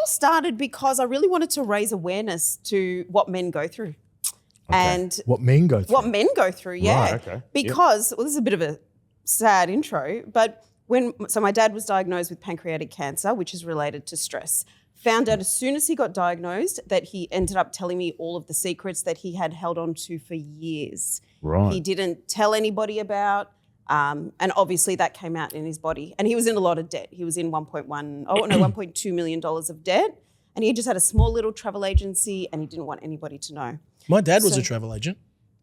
all started because I really wanted to raise awareness to what men go through. Okay. And What men go through. what men go through, yeah. Right, okay. Because, well, this is a bit of a sad intro, but so my dad was diagnosed with pancreatic cancer, which is related to stress. Found out as soon as he got diagnosed that he ended up telling me all of the secrets that he had held on to for years. Right. He didn't tell anybody about, and obviously that came out in his body. And he was in a lot of debt. He was in $1.2 million of debt. And he just had a small little travel agency and he didn't want anybody to know. My dad was a travel agent.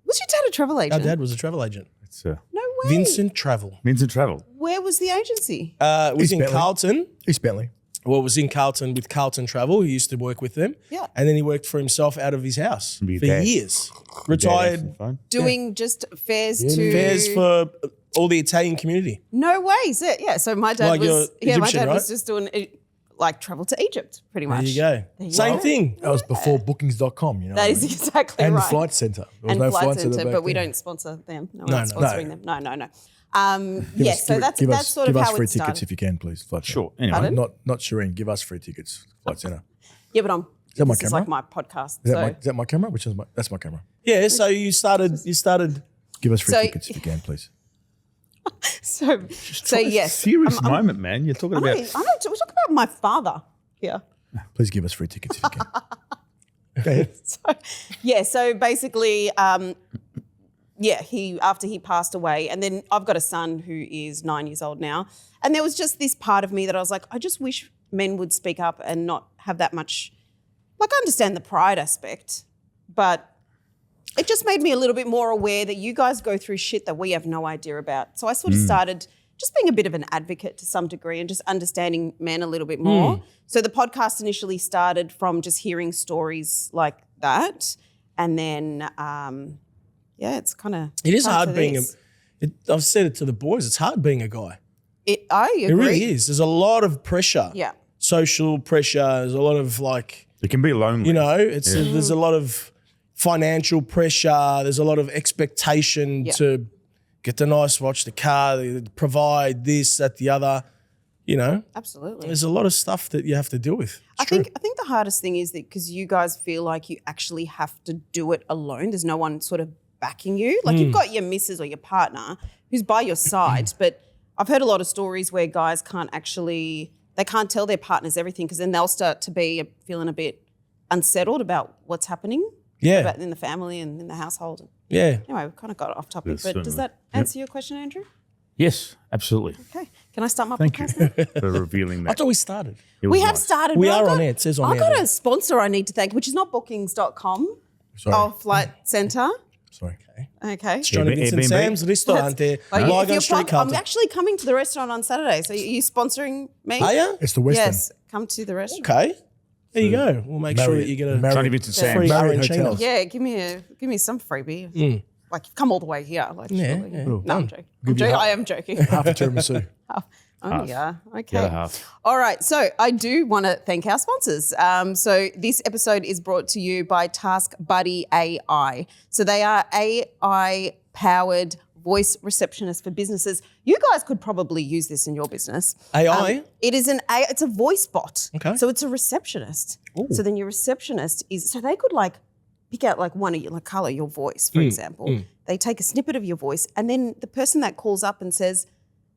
Was your dad a travel agent? Our dad was a travel agent. It's No way. Vincent Travel. Vincent Travel. Where was the agency? It was East in Bentley. Carlton. East Bentley. Well, it was in Carlton with Carlton Travel. He used to work with them. Yeah. And then he worked for himself out of his house Be for dad. years. Dad have Retired some fun. Doing just fares to... fares for all the Italian community. No way. So my dad Like was... you're my Egyptian, dad was right? just doing like travel to Egypt, pretty much. There you go. There you Same go. thing. That was before bookings.com, you know. That what I is mean? exactly And right. the Flight Centre. There was And no Flight Centre, back but we then. don't sponsor them. No, we're No, not no. sponsoring them. No. So that's give sort of give us how free it started. tickets if you can, please. Flight Centre. Sure. Anyway. Pardon? Not Shireen. Give us free tickets. Flight Centre. Yeah, but that my this is camera? like my podcast. Is that my camera? That's my camera. Yeah, so you started Give us free So- tickets if you can, please. so yes. Serious moment, man. You're talking I know, about. we're talking about my father here. Please give us free tickets if you can. Go ahead. So basically, he after he passed away, and then I've got a son who is 9 years old now, and there was just this part of me that I was like, I just wish men would speak up and not have that much. Like, I understand the pride aspect, but it just made me a little bit more aware that you guys go through shit that we have no idea about. So I sort of started just being a bit of an advocate to some degree and just understanding men a little bit more. So the podcast initially started from just hearing stories like that. And then, it's kind of... It is hard being I've said it to the boys, it's hard being a guy. I agree. It really is. There's a lot of pressure. Yeah. Social pressure. There's a lot of It can be lonely. you know, there's a lot of financial pressure. There's a lot of expectation to get the nice watch, the car, provide this, that, the other, you know. Absolutely. There's a lot of stuff that you have to deal with. I think the hardest thing is that because you guys feel like you actually have to do it alone. There's no one sort of backing you. Like you've got your missus or your partner who's by your side, but I've heard a lot of stories where guys can't tell their partners everything because then they'll start to be feeling a bit unsettled about what's happening in the family and in the household. Yeah. Anyway, we've kind of got off topic, Yes, but does certainly. that answer your question, Andrew? Yes, absolutely. Okay. Can I start my Thank you podcast now? for revealing I that. thought we started. It was We have nice. started. We but are I've on got- air. It says on I've air. got a sponsor I need to thank, which is not bookings.com. Sorry. Oh, Flight Centre. Sorry. Okay. Johnny Vincent Airbnb? Sam's restaurante, Ligo Street, I'm Carlton. actually coming to the restaurant on Saturday. So are you sponsoring me? Are you? It's the Western. Yes. Come to the restaurant. Okay. There you go. We'll make sure Marriott- that you get a Marriott- Johnny Vincent free Sam's. Marriott arancino. Hotels. Yeah, give me some freebie. Like you've come all the way here. Like, Yeah, surely. yeah. No, I'm joking. Give you half- I am joking. Half a tiramisu. Oh, yeah. The Okay. other half. All right. So I do want to thank our sponsors. So this episode is brought to you by Task Buddy AI. So they are AI powered voice receptionists for businesses. You guys could probably use this in your business. AI? It's a voice bot. Okay. So it's a receptionist. So then your receptionist so they could like pick out like one of your, like color your voice, for example. They take a snippet of your voice and then the person that calls up and says,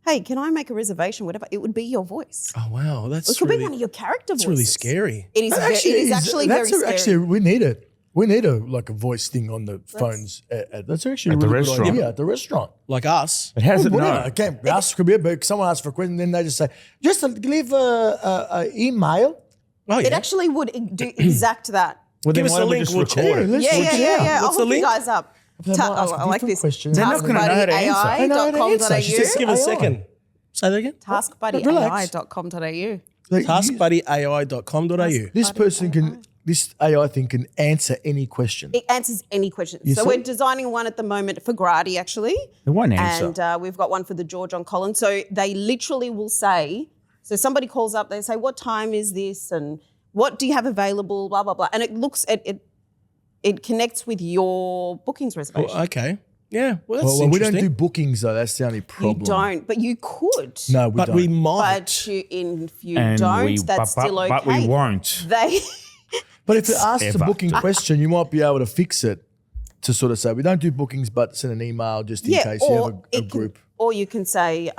hey, can I make a reservation, whatever, it would be your voice. Oh, wow. That's It could really, be one of your character voices. that's really scary. It is, it is actually very scary. Actually, we need it. We need a voice thing on the phones. That's actually At a the really good restaurant. idea at the restaurant. Like us. But how does it know? I can't ask, could be, but someone asks for a question, then they just say, just leave a email. Oh, yeah. It actually would do exact that. Well, Give then us why the don't we link, just we'll record check. it? Let's Yeah. check it out. I'll What's the hook you link? guys up. They might ask I like different this. questions. They're not gonna know how to answer. They know how to answer. She Just give us a AI. second. Say that again. Taskbuddyai.com.au. Like, Taskbuddyai.com.au. this person can, this AI thing can answer any question. It answers any question. You So see? we're designing one at the moment for Grady, actually. It won't answer. And we've got one for the George on Collins. So they literally will say, so somebody calls up, they say, what time is this? And what do you have available? Blah, blah, blah. And it looks at it connects with your bookings reservation. Oh, okay. Yeah, well, that's Well, we don't interesting. do bookings though. That's the only problem. You don't, but you could. No, we but don't. we might. But if you And don't, that's still okay. But we won't. They. But if it asks a Ever. booking question, you might be able to fix it to sort of say we don't do bookings, but send an email just in case you have a group. Or you can say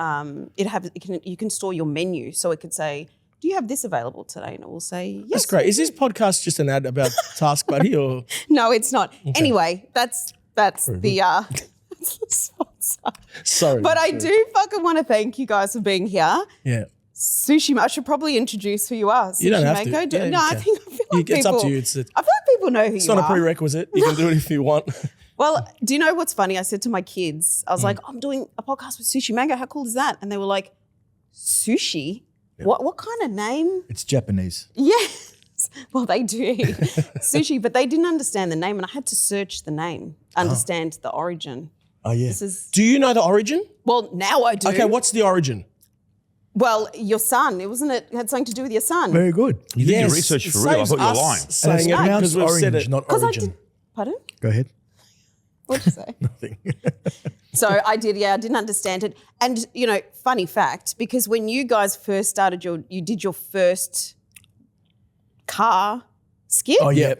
you can store your menu, so it could say, "Do you have this available today?" And it will say, "Yes." That's great. Is this podcast just an ad about Task Buddy or? No, it's not. Anyway, that's the sponsor. Sorry. But I do fucking want to thank you guys for being here. Yeah. Sushi, I should probably introduce who you are. You don't Sushi have to. Mango. Yeah, No, you I can. feel like It's people. up to you. I feel like people know who It's you not are. a prerequisite. You can do it if you want. Well, do you know what's funny? I said to my kids, I was like, I'm doing a podcast with Sushi Mango. How cool is that? And they were like, sushi? What kind of name? It's Japanese. Yes. Well, they do eat sushi, but they didn't understand the name, and I had to search the name, understand the origin. Oh yeah. This is Do you know the origin? well, now I do. Okay, what's the origin? Well, your son, it had something to do with your son. Very good. You did your research for real. I thought you were lying. And Saying it's it because pronounced we've said orange, it. not Because I origin. did. Pardon? Go ahead. What'd you say? Nothing. So I didn't understand it. And, funny fact, because when you guys first started you did your first car skit. Oh yeah.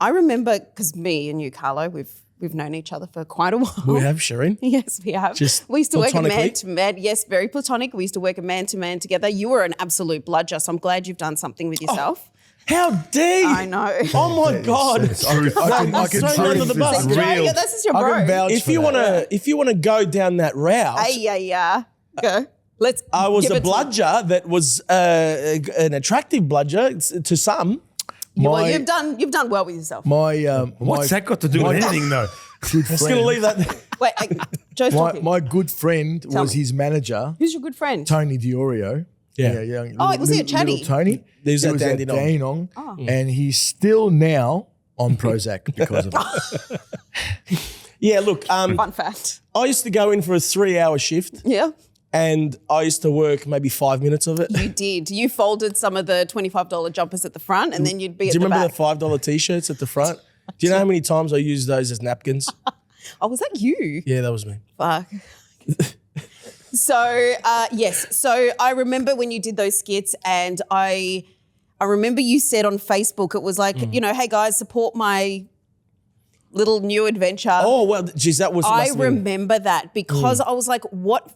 I remember, because me and you, Carlo, we've known each other for quite a while. We have, Shireen. Yes, we have. Just we used to work a platonically? man to man. Yes, very platonic. We used to work a man to man together. You were an absolute bludger, so I'm glad you've done something with yourself. How dare you? I know. Oh my God. I can Thrown under prove the bus. this. Yeah, this is your I bro. can vouch If for you that. wanna go down that route, Yeah. Go. Let's. I was give a it to- bludger that was an attractive bludger to some. Well, you've done well with yourself. What's that got to do with anything, though? good Just gonna friend, leave that. Wait, Joe's talking. my good friend Tell was me. his manager, Who's your good friend? Tony Diorio. Yeah. young. Oh, was he at Chatty? Little Tony. He was at at Dandenong. Dandenong, and he's still now on Prozac because of it. Yeah, look, Fun fact. I used to go in for a 3-hour shift Yeah. and I used to work maybe 5 minutes of it. You did. You folded some of the $25 jumpers at the front, and then you'd be Do at you the remember back. the $5 t-shirts at the front? Do you know how many times I used those as napkins? Oh, was that you? Yeah, that was me. Fuck. So, yes. So I remember when you did those skits, and I remember you said on Facebook, it was like, hey guys, support my little new adventure. Oh, well, geez, that was... I must have been- remember that because I was like,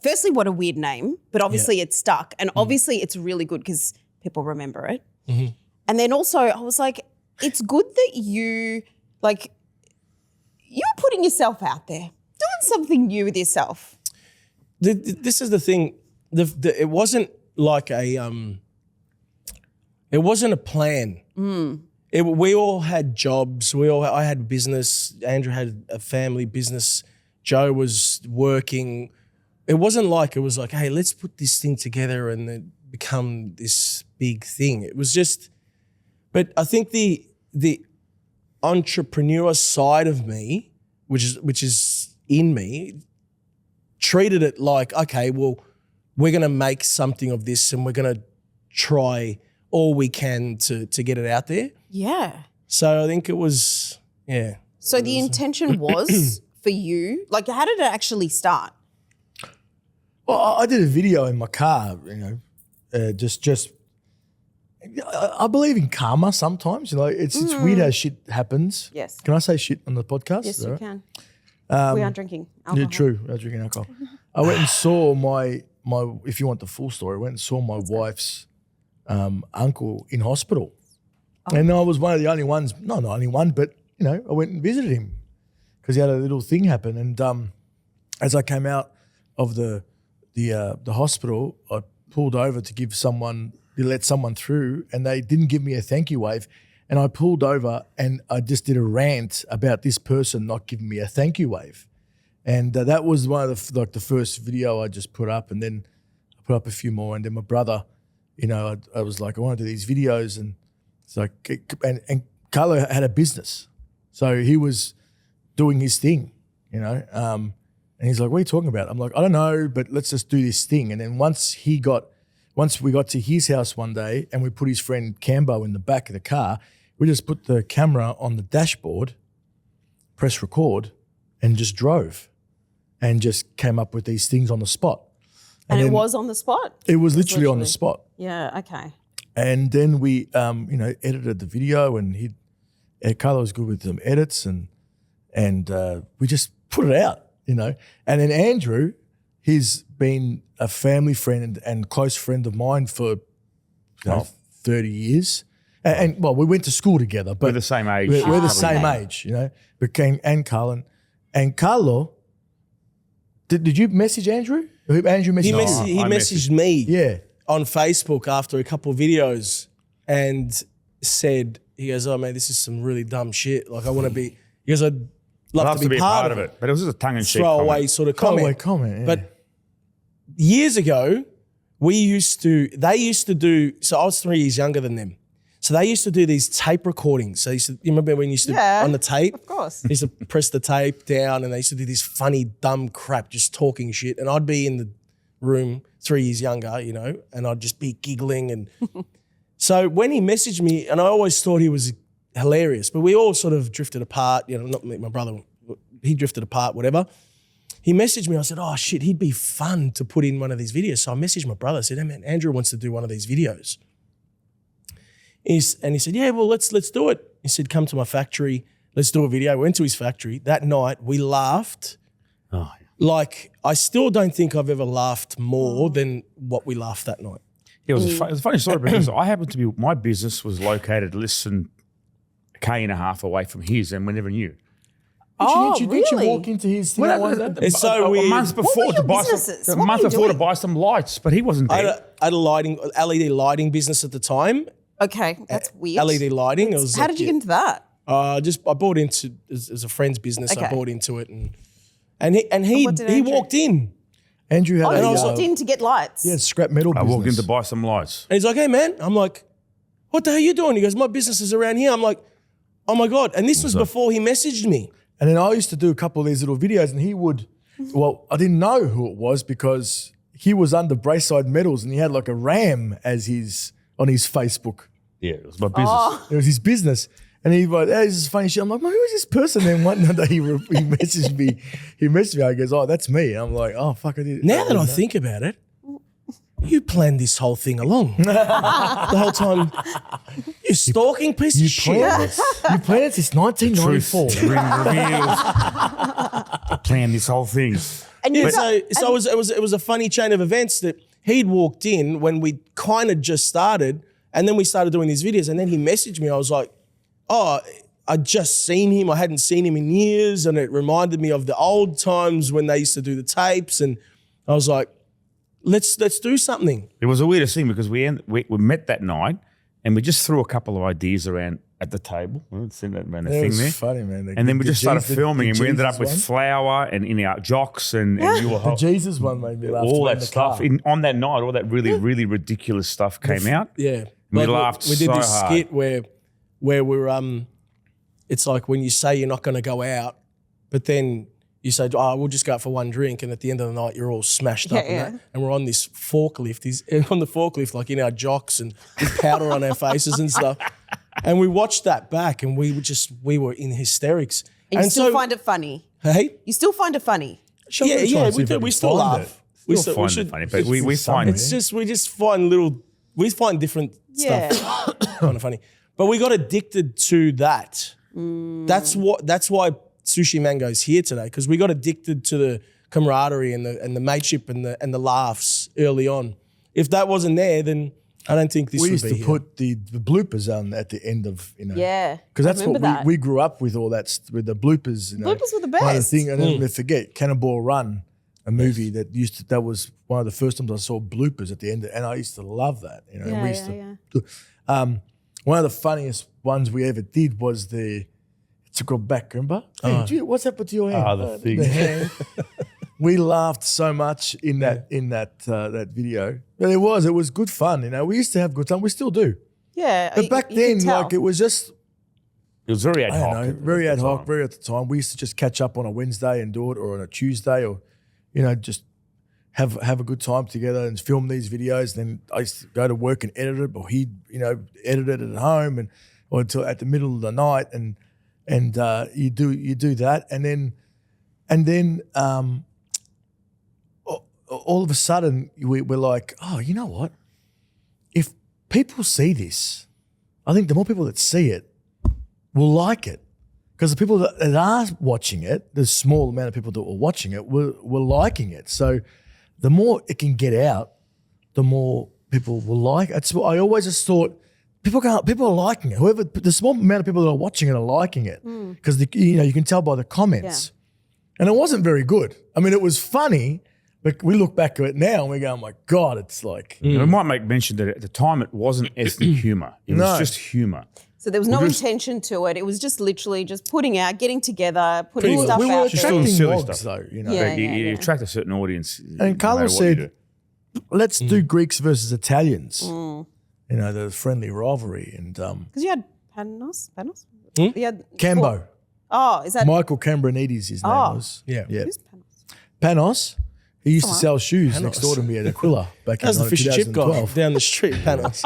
firstly, what a weird name, but obviously it stuck. And obviously it's really good because people remember it. And then also I was like, it's good that you're putting yourself out there, doing something new with yourself. This is the thing. It wasn't like it wasn't a plan. We all had jobs. I had business. Andrew had a family business. Joe was working. It wasn't like it was like, hey, let's put this thing together and then become this big thing. It was just. But I think the entrepreneur side of me, which is in me, treated it like, okay, well, we're going to make something of this and we're going to try all we can to get it out there. Yeah. So I think it was, yeah. So the intention was for you, how did it actually start? Well, I did a video in my car, just. I believe in karma sometimes. It's weird how shit happens. Yes. Can I say shit on the podcast? Yes, Is that you right? can. We are drinking alcohol. Yeah, true. I was drinking alcohol. I went and saw my. If you want the full story, I went and saw my wife's uncle in hospital, and I was one of the only ones. Not the only one, but I went and visited him because he had a little thing happen. And as I came out of the hospital, I pulled over to let someone through, and they didn't give me a thank you wave. And I pulled over and I just did a rant about this person not giving me a thank you wave. And that was one of the first video I just put up, and then I put up a few more. And then my brother, I was like, I want to do these videos, and it's like, and Carlo had a business, so he was doing his thing, and he's like, what are you talking about? I'm like, I don't know, but let's just do this thing. And then once we got to his house one day and we put his friend Cambo in the back of the car, we just put the camera on the dashboard, press record, and just drove and just came up with these things on the spot. And it then was on the spot? It was literally on the spot. Yeah, okay. And then we, edited the video, and Carlo was good with some edits, and we just put it out, And then Andrew, he's been a family friend and close friend of mine for 30 years. And we went to school together. But We're the same age. We're the same age, and Carlo. And Carlo, did you message Andrew? Andrew messaged He messaged me Yeah. on Facebook after a couple of videos and said, he goes, "Oh man, this is some really dumb shit. Like I want to be," he goes, "I'd love to be part of it." But it was just a tongue-in-cheek Throwaway comment. sort of comment. Comment, yeah. But years ago, they used to do, so I was 3 years younger than them. So they used to do these tape recordings. So you remember when you used to, on the tape? Of course. They used to press the tape down and they used to do this funny, dumb crap, just talking shit. And I'd be in the room 3 years younger, and I'd just be giggling. And so when he messaged me, and I always thought he was hilarious, but we all sort of drifted apart, not me, my brother, he drifted apart, whatever. He messaged me, I said, oh shit, he'd be fun to put in one of these videos. So I messaged my brother, I said, hey man, Andrew wants to do one of these videos. And he said, yeah, well, let's do it. He said, come to my factory, let's do a video. We went to his factory. That night, we laughed. Oh, yeah. Like, I still don't think I've ever laughed more than what we laughed that night. It was a funny story because I happened to be, my business was located less than a K&a-half away from his, and we never knew. Did you walk into his thing? It's so weird. A month before to buy businesses? some, What a month were you before to doing? buy some lights, but he wasn't I there. had a LED lighting business at the time. Okay, that's weird. LED lighting. It was How did you get into that? I bought into as a friend's business. I Okay. bought into it, and he what did he Andrew- walked in Andrew had Oh, a you walked in to get lights. scrap metal I business. walked in to buy some lights. and he's like, "Hey man," I'm like, "What the hell are you doing?" He goes, "My business is around here." I'm like, "Oh my god!" And this was before he messaged me. And then I used to do a couple of these little videos, and he would, I didn't know who it was because he was under Braeside Metals, and he had like a ram as on his Facebook. Yeah, it was my business. Oh. It was his business. And he was like, hey, this is funny shit. I'm like, who is this person? And one day he messaged me. I goes, oh, that's me. I'm like, oh, fuck, I did. Now that I think about it, you planned this whole thing along. The whole time, you stalking piece of shit. You planned it since 1994. Truth reveals. I planned this whole thing. And Yeah, you so it was a funny chain of events that he'd walked in when we kind of just started, and then we started doing these videos, and then he messaged me. I was like, oh, I'd just seen him. I hadn't seen him in years, and it reminded me of the old times when they used to do the tapes, and I was like, let's do something. It was the weirdest thing because we met that night and we just threw a couple of ideas around at the table. Seen that around the It thing was there. funny, man. And then we just started Jesus- filming, and we ended up Jesus with one. flour and in our jocks and you were The Jesus one made me laugh. all too, in that the stuff. car. On that night, all that really, really ridiculous stuff came out. Yeah, We laughed We did so this hard. skit where we're it's like when you say you're not going to go out, but then you say, oh, we'll just go out for one drink, and at the end of the night you're all smashed up, Yeah, and we're on this forklift. He's on the forklift, like in our jocks and with powder on our faces and stuff. And we watched that back, and we were in hysterics. And you and still so, find it funny. hey, You still find it funny. Shall yeah, we try and see we if do. can We still find laugh. it? Still find it funny, but we find somewhere. It's just we just find we find different Yeah. stuff kind of funny. But we got addicted to that. That's why Sushi Mango is here today, because we got addicted to the camaraderie and the mateship and the laughs early on. If that wasn't there, then I don't think this We would used be to here. put the bloopers on at the end of, Yeah. Because that's I what remember that. we grew up with, all that, with the bloopers. Bloopers were the One of best. thing, and then forget, Cannonball Run, a movie that was one of the first times I saw bloopers at the end, and I used to love that. Yeah, we used yeah, to, one of the funniest ones we ever did was to go back, remember? Hey, what's happened to your hand? Oh, the thing. The hand. We laughed so much in that that video. But it was good fun. We used to have good time. We still do. Yeah. But back you then, could tell. like, it was just, It was very ad I hoc. don't know, very ad hoc, very at the time. We used to just catch up on a Wednesday and do it, or on a Tuesday, or just have a good time together and film these videos. Then I used to go to work and edit it, or he'd edit it at home, or until at the middle of the night, and you do that, and then And then all of a sudden we're like, oh, you know what? If people see this, I think the more people that see it will like it. Because the people that are watching it, the small amount of people that were watching it were liking it. So the more it can get out, the more people will like it. I always just thought people are liking it. The small amount of people that are watching it are liking it because you can tell by the comments. Yeah. And it wasn't very good. I mean, it was funny, but we look back at it now and we go, oh my God, it's like. We might make mention that at the time it wasn't ethnic humour. It was just humour. So there was no intention to it. It was just literally just putting out, getting together, putting stuff we were out there. attracting silly wogs stuff. though, you know. Yeah. You attract a certain audience. And Carlos said, let's do Greeks versus Italians. You know, the friendly rivalry. And Because you had Panos? You had Cambo. Oh, is that? Michael Cambronidis, his name was. Yeah. Who's Panos? Panos. He used to sell shoes next door to me at Aquila back That's in the fish and chip guy 2012. down the street, Panos.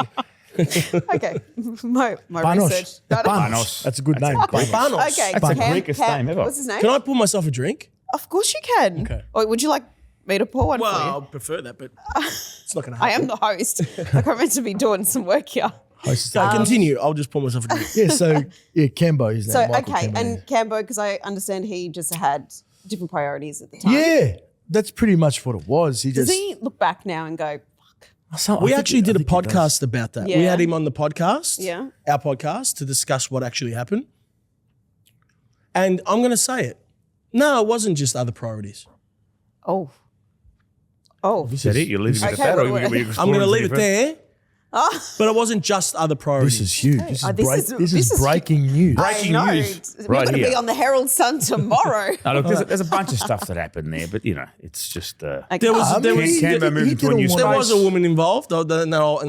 Okay. my Panos. research. Panos. That's a good name. Panos. Okay. That's the Greekest name ever. What's his name? Can I pour myself a drink? Of course you can. Okay. Or would you like me to pour one for Well, you? I'd prefer that, but it's not going to I happen. am the host. Like I'm meant to be doing some work here. So continue. I'll just pour myself a drink. Yeah, so Cambo, his name. So, Michael okay. Cambronidis. And Cambo, because I understand he just had different priorities at the time. Yeah, that's pretty much what it was. Does he look back now and go, fuck? We actually did a podcast about that. We Yeah. had him on the podcast, Yeah. our podcast, to discuss what actually happened. And I'm going to say it. No, it wasn't just other priorities. Oh. Is that it? You're leaving it at Okay, that? Or wait, wait. I'm going to leave it different? there. But it wasn't just other priorities. This is huge. This is, this is breaking news. Breaking I know. news We're right going to be here. on the Herald Sun tomorrow. No, look, there's a bunch of stuff that happened there, but it's just. Okay. There was, Cambo moved into a new there was a space. woman involved, and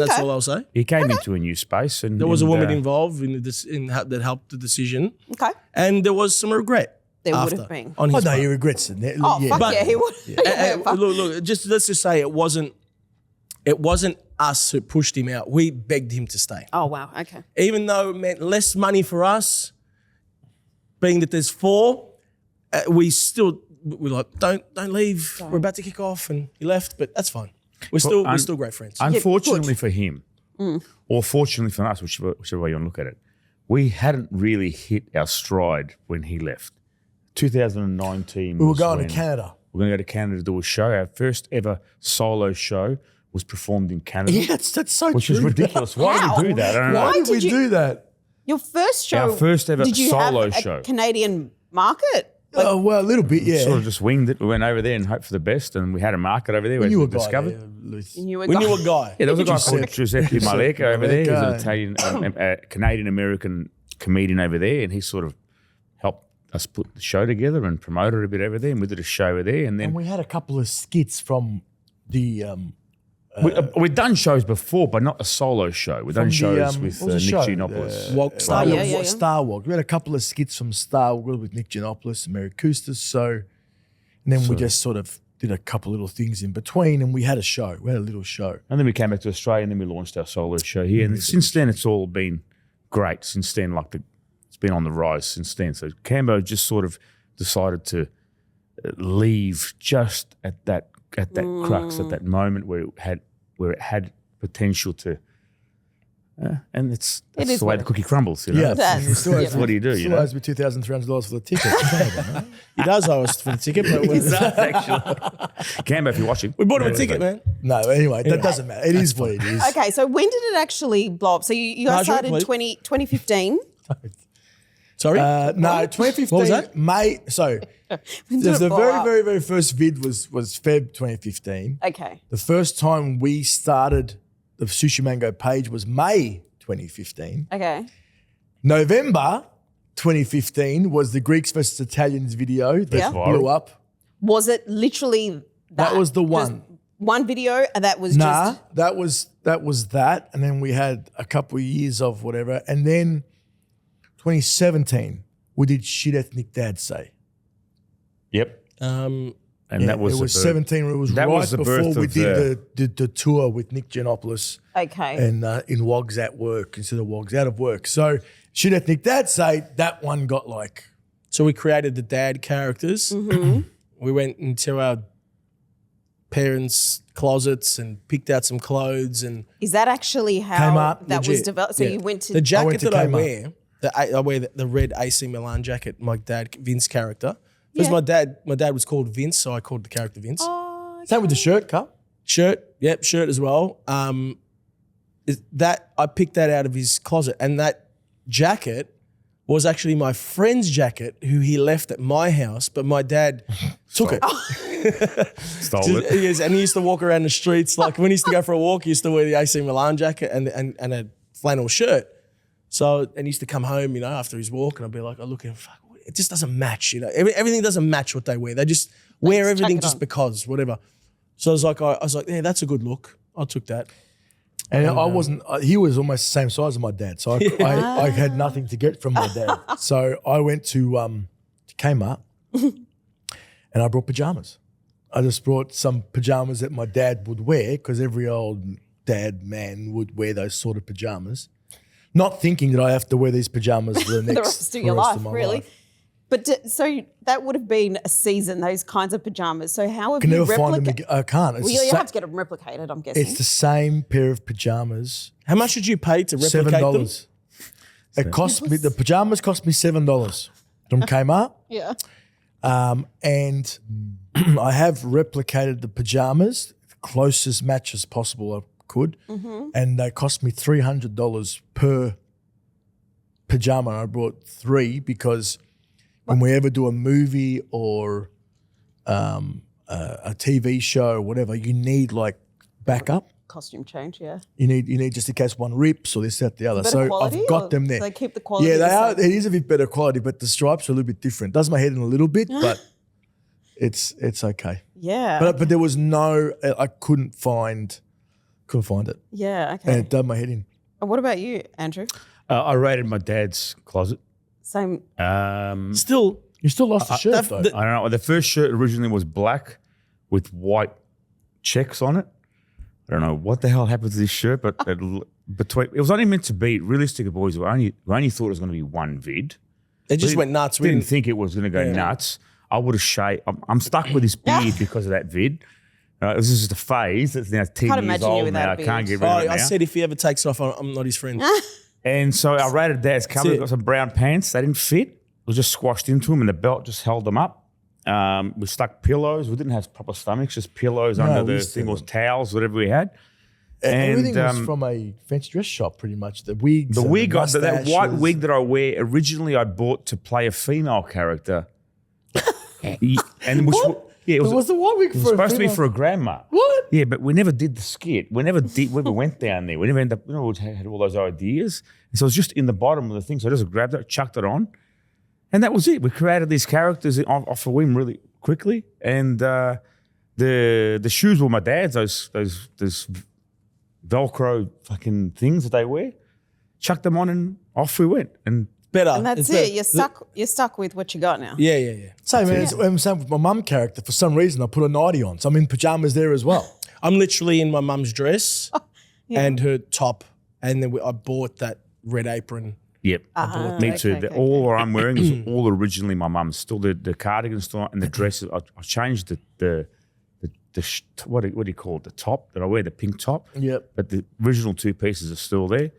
that's all I'll say. He came into a new space, and There was a woman involved that helped the decision, Okay. and there was some regret. There would after, have been. on Oh, his no, part. he regrets it. Oh, yeah. fuck But- yeah, he would. Yeah, fuck. Look, let's just say it wasn't us who pushed him out. We begged him to stay. Oh, wow. Okay. Even though it meant less money for us, being that there's 4, we're like, don't leave. We're about to kick off, and he left, but that's fine. We're still great friends. Unfortunately for him, or fortunately for us, whichever way you want to look at it, we hadn't really hit our stride when he left. 2019. We were was going when to Canada. We're going to go to Canada to do a show. Our first ever solo show was performed in Canada, Yeah, that's so which true. is ridiculous. Why How? did we do that? I don't know. Why did we did you- do that? Your first show. Our first ever did you solo have a show. Canadian market? Well, a little bit, yeah. Sort of just winged it. We went over there and hoped for the best, and we had a market over there. We We knew a guy discovered. there, Luth. You were We knew a guy. Yeah, there was a guy called Giuseppe Maleka over there. He was an Maleka. Italian, Canadian-American comedian over there, and he sort of helped us put the show together and promoted it a bit over there, and we did a show over there. And then And we had a couple of skits from the we'd done shows before, but not a solo show. We've done shows with what was Nick the show? Walk Star Oh, Wars. yeah, yeah, yeah. Star Wars. We had a couple of skits from Star Wars with Nick Giannopoulos and Mary Koustas. So, and then we just sort of did a couple little things in between, and we had a show. We had a little show. And then we came back to Australia, and then we launched our solo show here. And since then, it's all been great. Since then, it's been on the rise since then. So Cambo just sort of decided to leave just at that crux, at that moment where it had potential to. And that's is the way what the cookie crumbles. You know? Yeah, That's- he still has What do you do? You Still know? owes me $2,300 for the ticket. Canada, He does owe us for the ticket, but He does, actually. Cambo, if you're watching, we bought him a ticket, man. no, anyway, that doesn't matter. It is what it is. Okay, so when did it actually blow up? So you guys Marjorie, started please. 2015. Sorry? No, 2015. What was that? May. So When did the it blow very, up? very, very first vid was Feb 2015. Okay. The first time we started the Sushi Mango page was May 2015. Okay. November 2015 was the Greeks versus Italians video that Yeah. blew up. Was it literally That was the Just one. one video, and that was Nah, just that was that. And then we had a couple of years of whatever. And then 2017, we did Shit Ethnic Dad Say. Yep. And Yeah, that was it was the birth- 17. It was that right was the before birth we of did the tour with Nick Giannopoulos okay. and in Wogs at Work instead of Wogs Out of Work. So Shit Ethnic Dad Say, that one got like So we created the dad characters. We went into our parents' closets and picked out some clothes and Is that actually how Kmart, that was legit. developed? So Yeah. you went to the jacket to that I Kmart. wear. I wear the red AC Milan jacket. My dad, Vince character. Because Yeah. my dad was called Vince, so I called the character Vince. Oh, Same with the shirt, Carl. Shirt as well. That I picked that out of his closet, and that jacket was actually my friend's jacket, who he left at my house, but my dad took it. Stole it. Yes, and he used to walk around the streets. Like when he used to go for a walk, he used to wear the AC Milan jacket and a flannel shirt. So, and he used to come home, after his walk, and I'd be like, I look at him, fuck, it just doesn't match, Everything doesn't match what they wear. They just wear everything just because, whatever. So I was like, yeah, that's a good look. I took that. And I wasn't. He was almost the same size as my dad, so I had nothing to get from my dad. So I went to Kmart, and I brought pajamas. I just brought some pajamas that my dad would wear because every old man would wear those sort of pajamas. Not thinking that I have to wear these pajamas for the rest of your life, really. But so that would have been a season, those kinds of pajamas. So how have Can you never find them replicated? again. I can't. It's Well, you have to get them replicated, I'm guessing. It's the same pair of pajamas. How much did you pay to replicate them? $7. It cost me. The pajamas cost me $7 from Kmart. Yeah. And I have replicated the pajamas, the closest match as possible I could, and they cost me $300 per pajama. I brought 3 because when we ever do a movie or a TV show or whatever, you need like backup. Costume change, yeah. You need just in case one rips or this, that, the other. Better So quality, I've got or them there. they keep the quality Yeah, the they are. same? It is a bit better quality, but the stripes are a little bit different. Does my head in a little bit, but it's okay. Yeah. But there was no. I couldn't find it, yeah, and okay. it done my head in. And what about you, Andrew? I raided my dad's closet. Same. Still, You still lost the shirt though. I don't know. The first shirt originally was black with white checks on it. I don't know what the hell happened to this shirt, but it was only meant to be realistic. Boys, we only thought it was going to be one vid. it just went nuts. We didn't think it was going to go nuts. I would have shaved. I'm stuck with this beard because of that vid. This is just a phase that's now 10 Can't years imagine you old without now. a I beard. can't get rid of it now. I said if he ever takes it off, I'm not his friend. And so I raided dad's cupboard, it. got some brown pants. They didn't fit. It was just squashed into them and the belt just held them up. We stuck pillows. We didn't have proper stomachs, just pillows under we the used to. thing, or towels, whatever we had. Everything And, was from a fancy dress shop, pretty much. The wigs, The and wig, that white mustaches. wig that I wear, originally I bought to play a female character. And which, yeah, it It was the white wig it was for a supposed to be female- for a grandma. What? Yeah, but we never did the skit. We never went down there. We never ended up, we had all those ideas. And so it was just in the bottom of the thing. So I just grabbed it, chucked it on. And that was it. We created these characters off a whim really quickly. And the shoes were my dad's, those Velcro fucking things that they wear. Chucked them on and off we went. And Better. And that's It's it. better. You're stuck with what you got now. Yeah. Same with my mum character. For some reason, I put a nightie on, so I'm in pajamas there as well. I'm literally in my mum's dress and her top, and then I bought that red apron. yep, me too. okay, All I'm wearing is all originally my mum's. Still the cardigan still and the dresses. I changed the what do you call it? The top that I wear, the pink top. Yep. But the original 2 pieces are still there.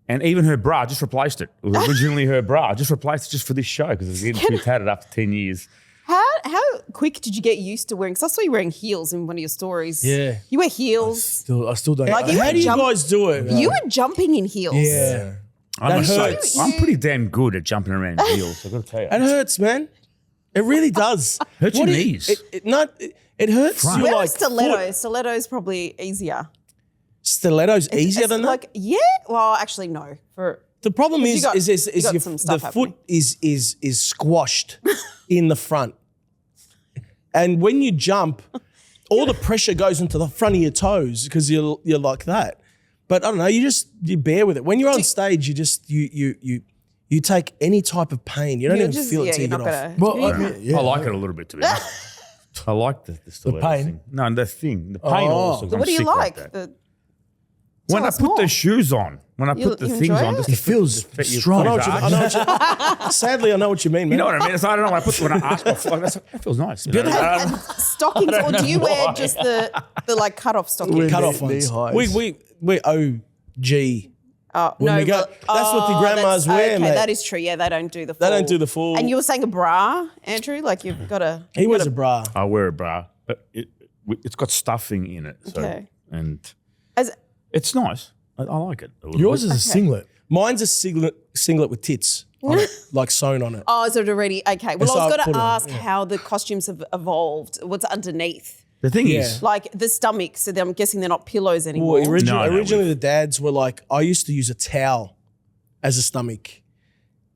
And even her bra, I just replaced it. It was originally her bra. I just replaced it just for this show because it was getting too tattered after 10 years. How quick did you get used to wearing? Because I saw you wearing heels in one of your stories. Yeah. You wear heels. I still don't. Like, How do you guys do it? You were jumping in heels. Yeah. I'm hurts. I'm pretty damn good at jumping around in heels, I've got to tell you. It hurts, man. It really does. Hurts your What do you- knees. It hurts Front. your Wear like stilettos. foot. Stilettos probably easier. Stilettos easier than that. Like, yeah. Well, actually, no. The problem 'Cause you is got- you got your, some the stuff foot is squashed in the front, and when you jump, all the pressure goes into the front of your toes because you're like that. But I don't know, you bear with it. When you're on stage, you just you take any type of pain. You don't You're even just- feel it yeah, till you you're get not off. gonna. Well, I mean, yeah. I like it a little bit, to be honest. I like the stiletto pain? thing. No, the thing. The pain also. So what do you like? When I us put more. the shoes on, when I put the you things enjoy on, it? just It to feels fit your strong. body back. Sadly, I know what you mean, man. You know what I mean? So I don't know. When I ask my flag, that feels nice. You know? And stockings, or do you wear just the like cut off stockings? We're Cut off knee ones. highs. We OG. Oh, When we go- that's what the grandmas wear, Okay, mate. that is true. Yeah, they don't do the full. They don't do the full. And you were saying a bra, Andrew? Like you've got a. He wears a bra. I wear a bra, but it's got stuffing in it. So, Okay. and As, it's nice. I like it. A little Yours bit. is a singlet. Mine's a singlet with tits on it, like sewn on it. oh, is it already? Okay. Well, So I was I going put to it- ask how the costumes have evolved. What's underneath? The thing Yeah. is, Like the stomach. So I'm guessing they're not pillows Well, anymore. originally the dads were like, I used to use a towel as a stomach,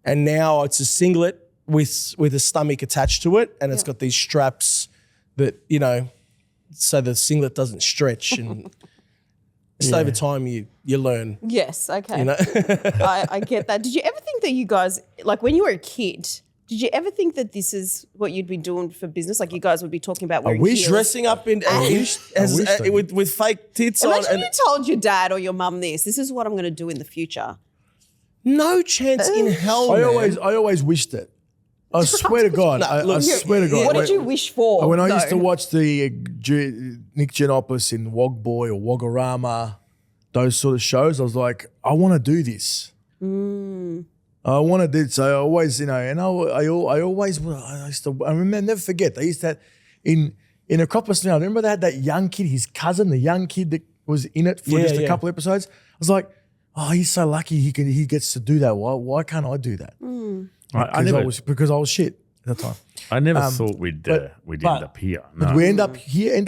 and now it's a singlet with a stomach attached to it, and it's got these straps that so the singlet doesn't stretch, and just over time you learn. Yes. Okay. You know, I get that. Did you ever think that you guys, like when you were a kid, did you ever think that this is what you'd be doing for business? Like you guys would be talking about wearing heels? dressing up in with fake tits on, Imagine and you told your dad or your mum this is what I'm going to do in the future. no chance in hell. I man. always wished it. I swear to God. I look, swear to God. What did you wish for? When I used to though? watch the Nick Giannopoulos in Wog Boy or Wogorama, those sort of shows, I was like, I want to do this. I want to do. So I always, and I always, I remember, never forget. They used to have, in Acropolis Now. Remember they had that young kid, his cousin, the young kid that was in it for just a couple episodes. I was like, oh, he's so lucky he gets to do that. Why can't I do that? Because I was shit at the time. I never thought we'd end up here. No. But we end up here.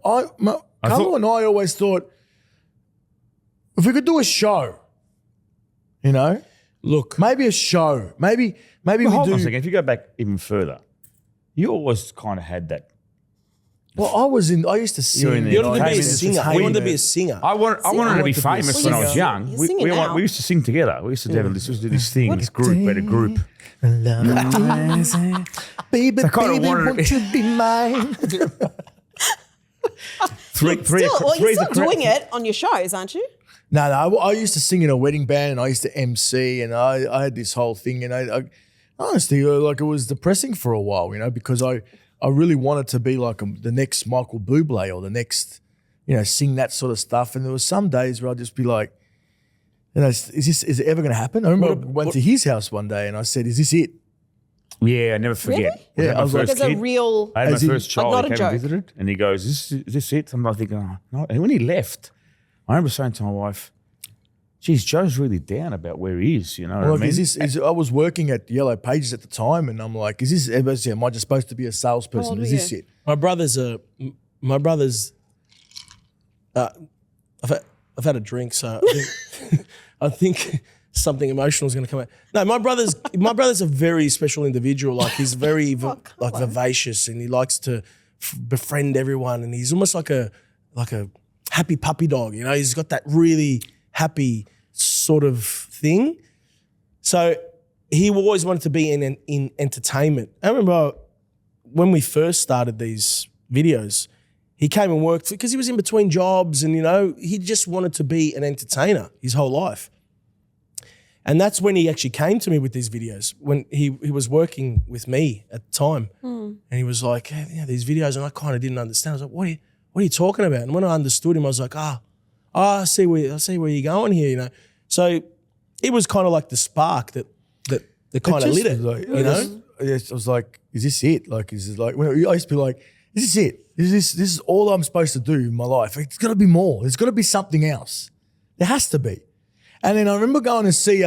Carlo and I always thought if we could do a show, Look, maybe a show, maybe But we hold do. on a second. If you go back even further, you always kind of had that. Well, I used to sing. You're in the you wanted to be a entertainment singer. You wanted to be a singer. I wanted to be to be a famous when I was singer. young. You're singing now. We used to sing together. We used to do this thing, this group, we had a group. Baby, I kinda baby, wanted to won't you be mine? Three You're still doing it on your shows, aren't you? No, I used to sing in a wedding band and I used to MC and I had this whole thing and I honestly, like it was depressing for a while, because I really wanted to be like the next Michael Bublé or the next, sing that sort of stuff. And there was some days where I'd just be like, is it ever going to happen? I remember I went to his house one day and I said, is this it? Yeah, I never forget. Really? Yeah, I was like, There's a real. I had my As in- first child. not He a came and joke. visited, and he goes, "Is this it?" I'm like thinking, "Oh, no." And when he left, I remember saying to my wife, "Geez, Joe's really down about where he is." You know what I Like, mean? I was working at Yellow Pages at the time and I'm like, am I just supposed to be a salesperson? old Is were this you? it? My brother's I've had a drink, so I think something emotional is going to come out. No, my brother's a very special individual. Like he's very like vivacious and he likes to befriend everyone and he's almost like a happy puppy dog. He's got that really happy sort of thing. So he always wanted to be in entertainment. I remember when we first started these videos, he came and worked because he was in between jobs and, he just wanted to be an entertainer his whole life. And that's when he actually came to me with these videos, when he was working with me at the time. And he was like, hey, these videos, and I kind of didn't understand. I was like, what are you talking about? And when I understood him, I was like, I see where you're going here, So it was kind of like the spark that kind of lit it, Like, I was like, is this it? Like, is it like, when I used to be like, is this it? This is all I'm supposed to do in my life. It's got to be more. There's got to be something else. There has to be. And then I remember going to see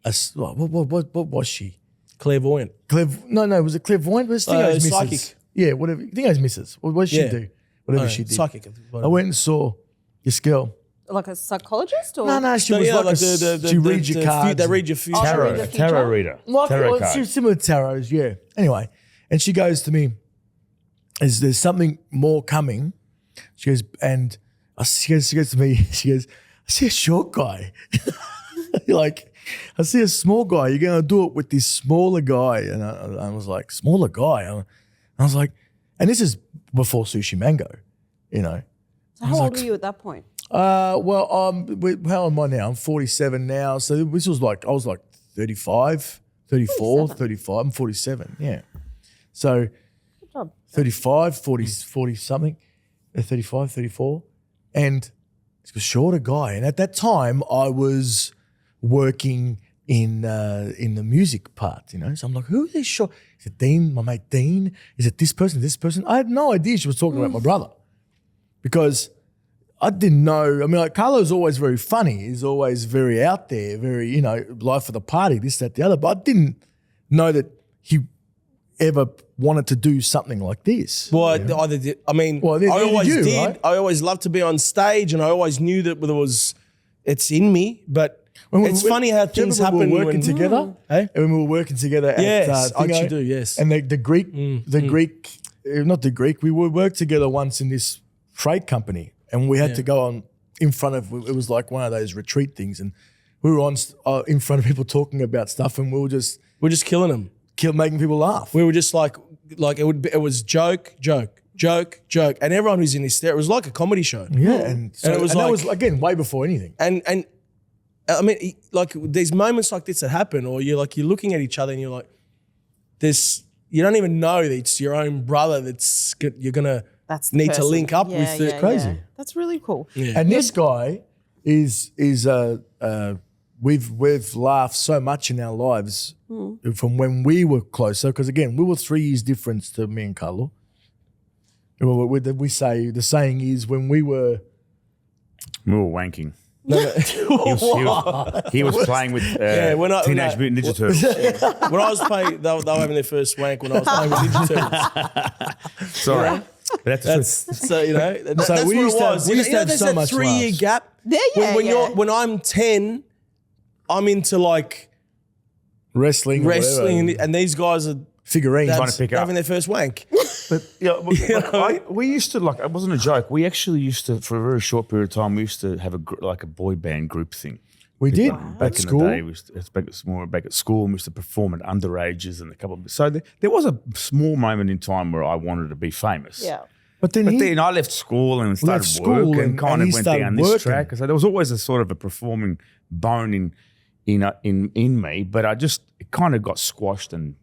what was she? clairvoyant. Was it clairvoyant? Was it Mrs. psychic. Yeah, whatever. I think it was Mrs. What did she do? Whatever she did. Psychic. I went and saw this girl. Like a psychologist? Or? No, she was like she reads your cards. They read your future. read the future? Tarot reader. Tarot card. Similar to tarots, yeah. Anyway, and she goes to me, there's something more coming. She goes, and she goes to me, she goes, I see a short guy. Like, I see a small guy. You're going to do it with this smaller guy. And I was like, smaller guy? I was like, and this is before Sushi Mango, So how old were you at that point? How am I now? I'm 47 now. So this was like, I was like 35, 34, 35. I'm 47, yeah. So Good job. 35, 40 something, 35, 34. And he's a shorter guy. And at that time, I was working in the music part, you know. So I'm like, who is this short? Is it Dean, my mate Dean? Is it this person, this person? I had no idea she was talking about my brother because I didn't know. I mean, like, Carlo's always very funny. He's always very out there, very, you know, life of the party, this, that, the other. But I didn't know that he ever wanted to do something like this. Well, either did. I mean, Well, I always you, did. right? I always loved to be on stage, and I always knew that it's in me. But it's funny how things happen when we were working when together. Hey? And when we were working together Yes, at I Thingo, actually do, yes. And the Greek, not the Greek, we would work together once in this freight company, and we had to go on in front of, it was like one of those retreat things, and we were on in front of people talking about stuff, and we're just killing them. making people laugh. We were just like it was joke, and everyone who's in this there, it was like a comedy show. Yeah, and so it was that like- was again way before anything. And I mean, like there's moments like this that happen, or you're looking at each other and you're like, you don't even know that it's your own brother you're gonna That's the need to person. link up Yeah, with. yeah, crazy. yeah. That's really cool. Yeah. And this guy is we've laughed so much in our lives from when we were closer, because again we were 3 years difference to me and Carlo. We say the saying is when we were wanking. He was playing with Teenage Mutant Ninja Turtles. When I was playing, they were having their first wank when I was playing with Ninja Turtles. Sorry. But that's So you know, that's we what used it to have- was. we used to have there's so that much 3-year laughs. gap. When I'm 10, I'm into like wrestling, wrestling, and these guys are figurines. Trying to pick up. having their first wank. But we used to, like, it wasn't a joke. We actually used to, for a very short period of time, we used to have a boy band group thing. We did Back at in school. the day, back at school, and we used to perform at underages and a couple of. So there was a small moment in time where I wanted to be famous. Yeah. But then, But then I left school and started school work and and kind he of went started down this working. track. So there was always a sort of a performing bone in me, but it kind of got squashed and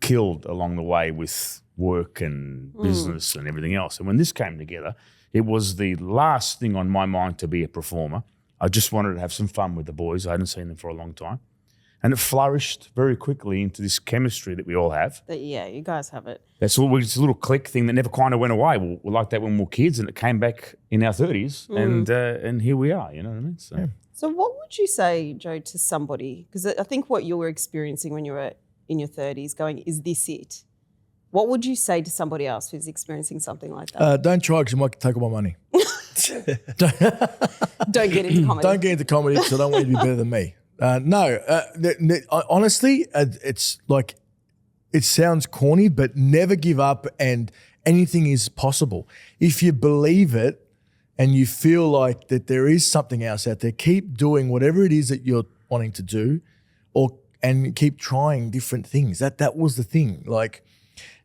killed along the way with work and business and everything else. And when this came together, it was the last thing on my mind to be a performer. I just wanted to have some fun with the boys. I hadn't seen them for a long time. And it flourished very quickly into this chemistry that we all have. Yeah, you guys have it. It's a little click thing that never kind of went away. We're like that when we were kids, and it came back in our 30s, and here we are, you know what I mean? So what would you say, Joe, to somebody, because I think what you were experiencing when you were in your 30s going, is this it? What would you say to somebody else who's experiencing something like that? don't try because you might take all my money. Don't get into comedy. Don't get into comedy because I don't want you to be better than me. Honestly, it's like, it sounds corny, but never give up, and anything is possible. If you believe it and you feel like that there is something else out there, keep doing whatever it is that you're wanting to do, and keep trying different things. That was the thing. Like,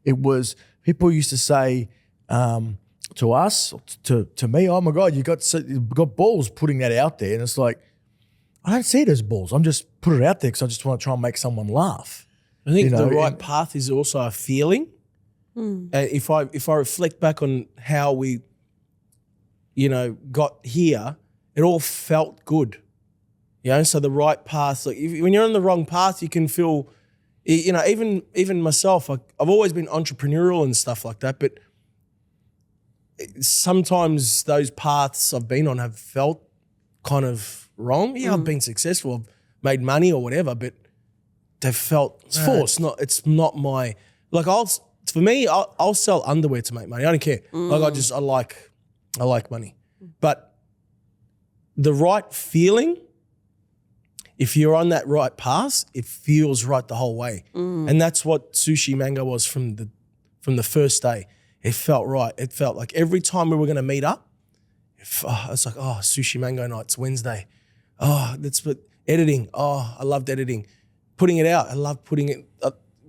it was, people used to say to us, to me, oh my God, you've got balls putting that out there. And it's like, I don't see it as balls. I'm just put it out there because I just want to try and make someone laugh. I think You know, the right path is also a feeling. If I reflect back on how we, got here, it all felt good. So the right path. Like when you're on the wrong path, you can feel, even myself. I've always been entrepreneurial and stuff like that, but sometimes those paths I've been on have felt kind of wrong. Yeah, I've been successful, I've made money or whatever, but they've felt it's forced. It's not my, like, I'll sell underwear to make money. I don't care. Like I like money. But the right feeling, if you're on that right path, it feels right the whole way. And that's what Sushi Mango was from the first day. It felt right. It felt like every time we were going to meet up, it's like, oh, Sushi Mango night's Wednesday. Oh, that's what editing. Oh, I loved editing. Putting it out. I loved putting it,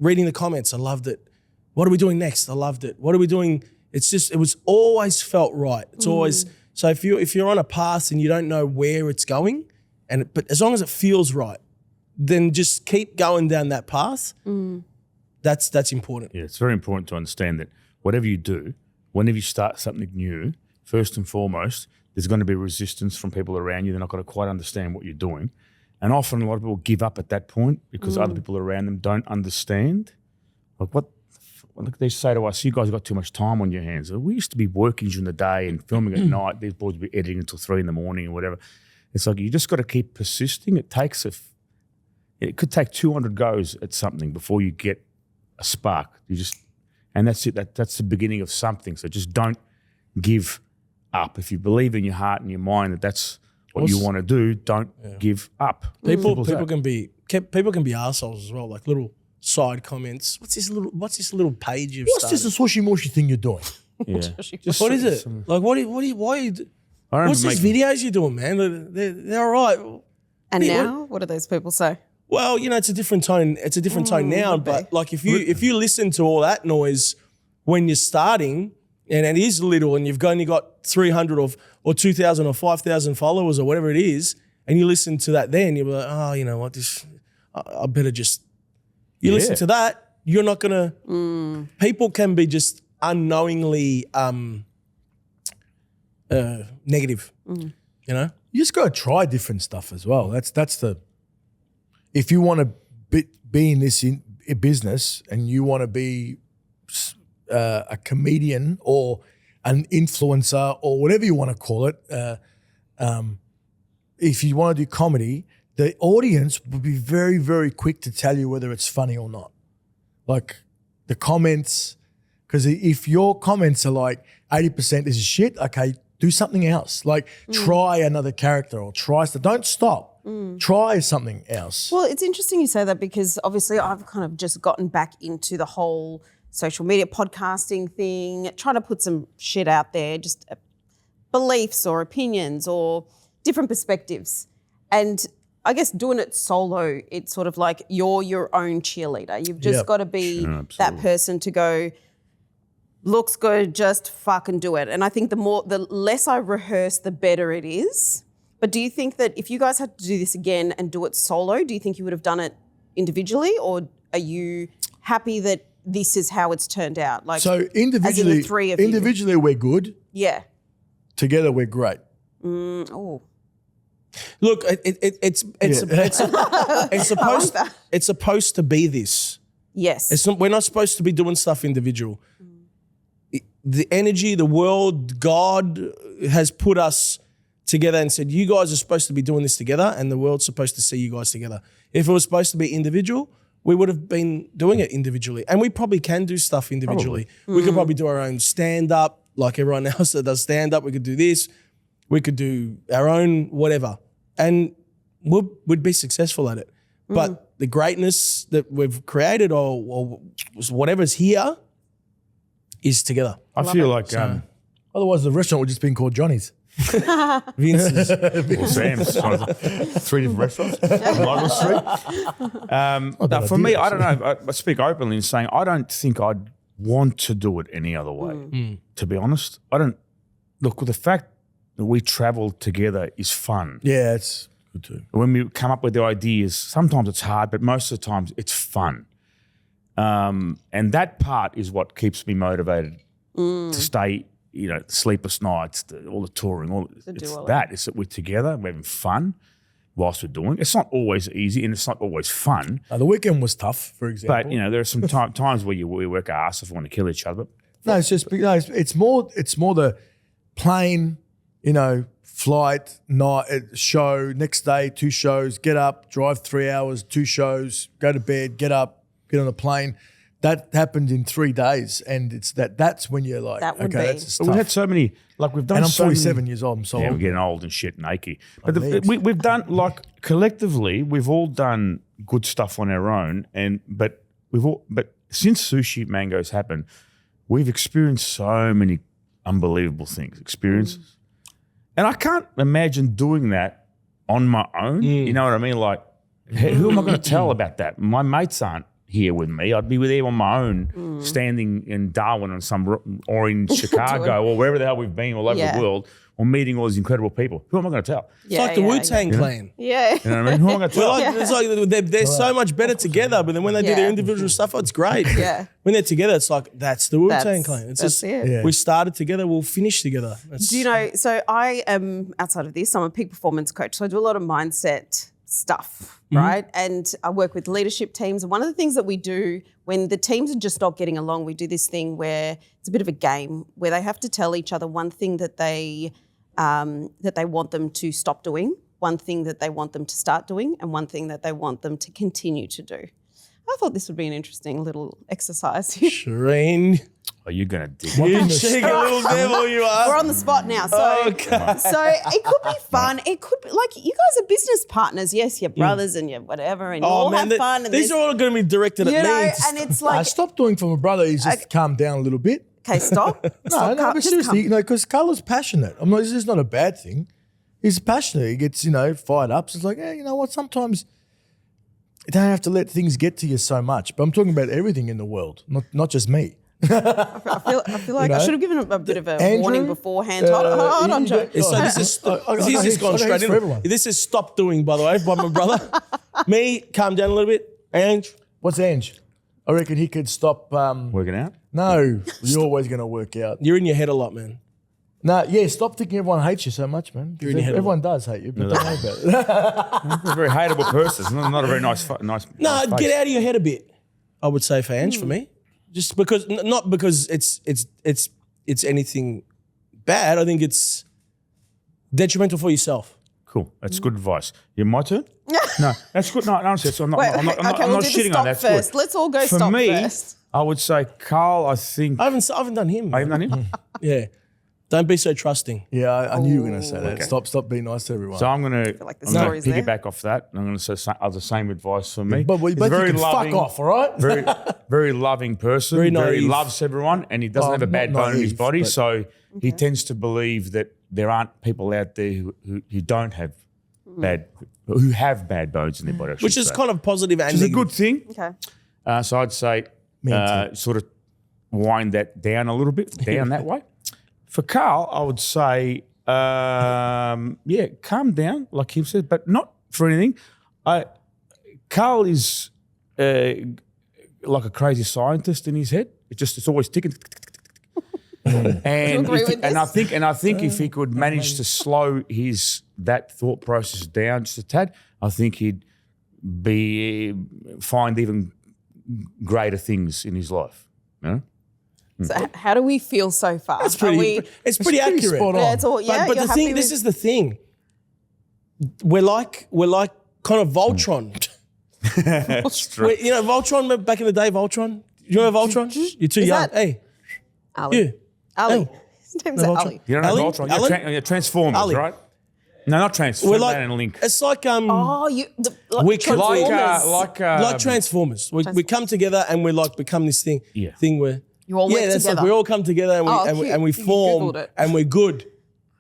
reading the comments. I loved it. What are we doing next? I loved it. What are we doing? It was always felt right. It's always, So if you're on a path and you don't know where it's going, but as long as it feels right, then just keep going down that path. That's important. Yeah, it's very important to understand that whatever you do, whenever you start something new, first and foremost, there's going to be resistance from people around you. They're not going to quite understand what you're doing. And often a lot of people give up at that point because other people around them don't understand. Like what they say to us, you guys have got too much time on your hands. We used to be working during the day and filming at night. These boys would be editing until 3 a.m. or whatever. It's like you just got to keep persisting. It could take 200 goes at something before you get a spark. And that's it. That's the beginning of something. So just don't give up. If you believe in your heart and your mind that that's what you want to do, don't give up. People can be assholes as well, like little side comments. What's this little page you've What's started? this sushi moshi thing you're doing? Yeah. What is it? Like why are you what's these videos you're doing, man? They're all right. And now, what do those people say? Well, it's a different tone. It's a different tone now. But like if you listen to all that noise when you're starting, and it is little, and you've only got 300 or 2,000 or 5,000 followers or whatever it is, and you listen to that, then you're like, oh, you know what, I better just. You listen to that, you're not gonna. People can be just unknowingly negative. You know, You just got to try different stuff as well. That's the. If you want to be in this business and you want to be a comedian or an influencer or whatever you want to call it, if you want to do comedy, the audience will be very, very quick to tell you whether it's funny or not. Like the comments, because if your comments are like 80% this is shit, okay, do something else. Like try another character or don't stop. Try something else. Well, it's interesting you say that because obviously I've kind of just gotten back into the whole social media podcasting thing, trying to put some shit out there, just beliefs or opinions or different perspectives. And I guess doing it solo, it's sort of like you're your own cheerleader. You've just got to be that person to go, looks good, just fucking do it. And I think the less I rehearse, the better it is. But do you think that if you guys had to do this again and do it solo, do you think you would have done it individually, or are you happy that this is how it's turned out? Like, so individually, as in the three of you. We're good. Yeah. Together we're great. Oh. Look, it's supposed to be this. Yes. We're not supposed to be doing stuff individual. The energy, the world, God has put us together and said, you guys are supposed to be doing this together, and the world's supposed to see you guys together. If it was supposed to be individual, we would have been doing it individually. And we probably can do stuff individually. We could probably do our own stand-up like everyone else that does stand-up. We could do this. We could do our own whatever. And we'd be successful at it. But the greatness that we've created or whatever's here is together. I feel like Otherwise the restaurant would just been called Johnny's. Vince's. or Sam's, 3 different restaurants on Michael Street. Now, for me, I don't know. I speak openly in saying I don't think I'd want to do it any other way. To be honest, I don't. Look, the fact that we travel together is fun. Yeah, it's good too. When we come up with the ideas, sometimes it's hard, but most of the times it's fun. And that part is what keeps me motivated to stay, sleepless nights, all the touring, it's that we're together, we're having fun whilst we're doing. It's not always easy and it's not always fun. The weekend was tough, for example. But, there are some times where we work our ass off and want to kill each other. No, it's more the plane, flight, night, show, next day, 2 shows, get up, drive 3 hours, 2 shows, go to bed, get up, get on a plane. That happened in 3 days, and that's when you're like, That would okay, be. that's just But tough. we've had so many, we've done And I'm so many- 47 years old, I'm so Yeah, old. we're getting old and shit and achy. But legs. we've done, collectively, we've all done good stuff on our own, but since Sushi Mango's happened, we've experienced so many unbelievable experiences. And I can't imagine doing that on my own. You know what I mean? Like, who am I going to tell about that? My mates aren't here with me. I'd be there on my own, standing in Darwin or in Chicago or wherever the hell we've been all over the world, or meeting all these incredible people. Who am I going to tell? It's like the Wu-Tang Clan. Yeah. You know what I mean? Who am I going to tell? It's like they're so much better together, but then when they do their individual stuff, it's great. Yeah. When they're together, it's like, that's the Wu-Tang Clan. It's that's just, it. we started together, we'll finish together. Do you know, so I am, outside of this, I'm a peak performance coach. So I do a lot of mindset stuff, right? And I work with leadership teams. And one of the things that we do when the teams are just not getting along, we do this thing where it's a bit of a game where they have to tell each other one thing that they want them to stop doing, one thing that they want them to start doing, and one thing that they want them to continue to do. I thought this would be an interesting little exercise here. Shireen. Are you going to dig You it? cheeky little devil you are. We're on the spot now. So, so it could be fun. It could be like you guys are business partners. Yes, you're brothers and you're whatever, and you all have fun. And these are all going to be directed at me. and it's like, Stop doing for my brother. He's just calm down a little bit. okay, stop. No, but just seriously, calm. because Carlo's passionate. I'm not. This is not a bad thing. He's passionate. He gets, fired up. So it's like, you know what? Sometimes you don't have to let things get to you so much. But I'm talking about everything in the world, not just me. I feel like I should have given him a bit of a Andrew, warning beforehand. Hold on, Joe. So this is he's just gone straight for everyone. in. This is stop doing, by the way, by my brother. Me, calm down a little bit. Ange. What's Ange? I reckon he could stop. Working out? No, you're always going to work out. You're in your head a lot, man. No, stop thinking everyone hates you so much, man. You're in your head a Everyone does hate you, but don't worry about it. You're a very hateable person. Not a very nice No, nice get face. out of your head a bit. I would say for Ange, for me, just because not because it's anything bad. I think it's detrimental for yourself. Cool. That's good advice. Yeah, my turn? No, that's good. No, honestly, so I'm not, Wait, I'm not, I'm not, okay, I'm we'll not do the shitting stop on that. That's first. good. Let's all go For stop me, first. I would say, Carl, I think. I haven't done him. I haven't done him? Yeah, don't be so trusting. Yeah, I knew you were going to say that. Okay. Stop being nice to everyone. So I'm going to like the I'm gonna story's there. piggyback off that. And I'm going to say the same advice for me. but He's you very can loving, fuck off, all right? very, very loving person. Very Very naive. loves everyone, and he doesn't have a not bad bone in his naive, body. but- So he tends to believe that there aren't people out there who don't have who have bad bones in their body. I Which should is say. kind of positive and Which is a negative. good thing. Okay. So I'd say sort of wind that down a little bit, down that way. For Carl, I would say, calm down, like he said, but not for anything. Carl is like a crazy scientist in his head. It's always ticking. And agree with I this? think if he could manage to slow that thought process down just a tad, I think he'd find even greater things in his life. You know? So how do we feel so far? It's pretty accurate. spot on. Yeah, it's all, But you're the happy thing, this with- is the thing. We're like kind of Voltron. Voltron back in the day. Voltron. You remember Voltron? You're too Is young. that- Hey, Ali. you. Ali. Oh. His name's No, Ali. You don't know Ali? Voltron. Ali? You're Transformers, Ali. right? No, not Transformers. We're like and Link. it's like Oh, We could- Transformers. like Transformers. We come together and we like become this thing. Yeah. Thing where You all work that's together. like we all come together and we Oh, and we, cute. and we You form Googled it. and we're good.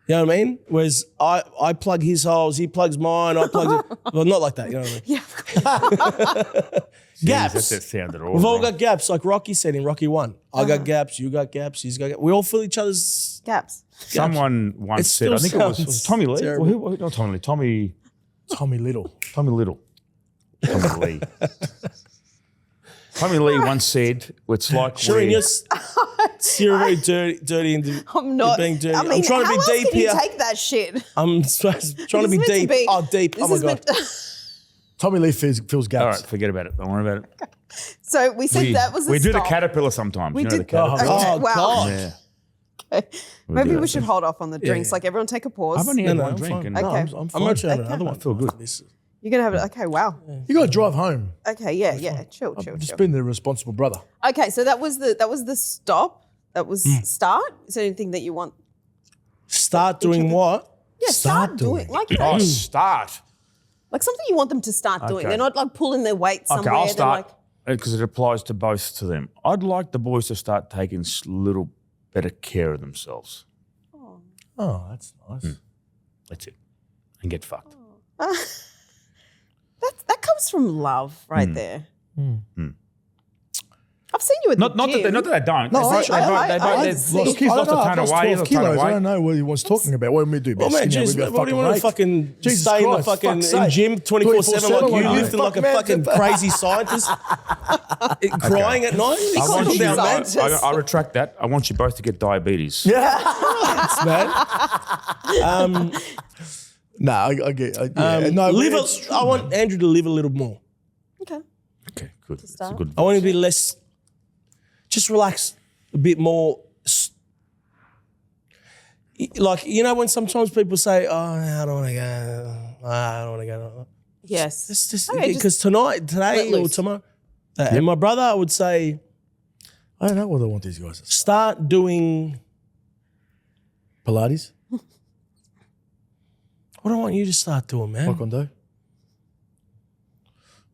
You know what I mean? Whereas I plug his holes, he plugs mine, I plug well, not like that, you know what I mean? Yeah. Gaps. That sounded all We've all wrong. got gaps, like Rocky said in Rocky 1. I got gaps, you got gaps, he's got gaps. We all fill each other's Gaps. Someone once It said, I think it still was Tommy Lee. terrible. Well, not Tommy Lee. Tommy Little. Tommy Lee. Tommy Lee once said, it's like Shireen, we're- you're very dirty and I'm not. You're being dirty. I mean, I'm trying to how be else deep can here. you take that shit? I'm trying to This be is meant deep. Deep. this Oh my is God. meant- Tommy Lee fills gaps. all right, forget about it. Don't worry about it. So we said that was the we do the stop. caterpillar sometimes. We you know did- the caterpillar. Oh, Wow. God. Yeah. Maybe do we should hold off on the drinks. yeah. Like everyone take a pause. I've only had No, one I'm drink. fine. And No, Okay. I'm I'm fine. actually having another one. I feel good. You're going to have it. Okay, wow. You got to drive home. Okay, yeah. Chill. Just being the responsible brother. Okay, so that was the stop. That was Hmm. start. Is there anything that you want? Start doing what? Yeah, start doing. Like, Oh, start. like something you want them to start doing. Okay. They're not like pulling their weight somewhere. Okay, I'll They're start like, because it applies to both to them. I'd like the boys to start taking a little better care of themselves. Oh, that's nice. That's it. And get fucked. that comes from love right there. I've seen you at Not the gym. that they don't. No, They've lost lost a ton of weight. kilos. I don't know what he was talking about. What did we do? Oh man, Skinny, jeez, we got what do you want to raped. fucking Jesus stay in the Christ, fucking fuck's sake. gym 24/7 like 24/7, you I know. lifting like a Fuck, fucking man. crazy scientist, crying at night? I Calm want you. down, man. I retract that. I want you both to get diabetes. Thanks, man. No, I get. No, live but it's true, I want Andrew to live a little more. Okay. Okay, good. That's a start. good. I want him to be less, just relax a bit more. Like, you know, when sometimes people say, oh, I don't want to go. I don't want to go. Yes. It's just Okay, because today let or loose. tomorrow. And my brother, I would say, I don't know what I want these guys to say. start doing. Pilates, What do I want you to start doing, man? Taekwondo.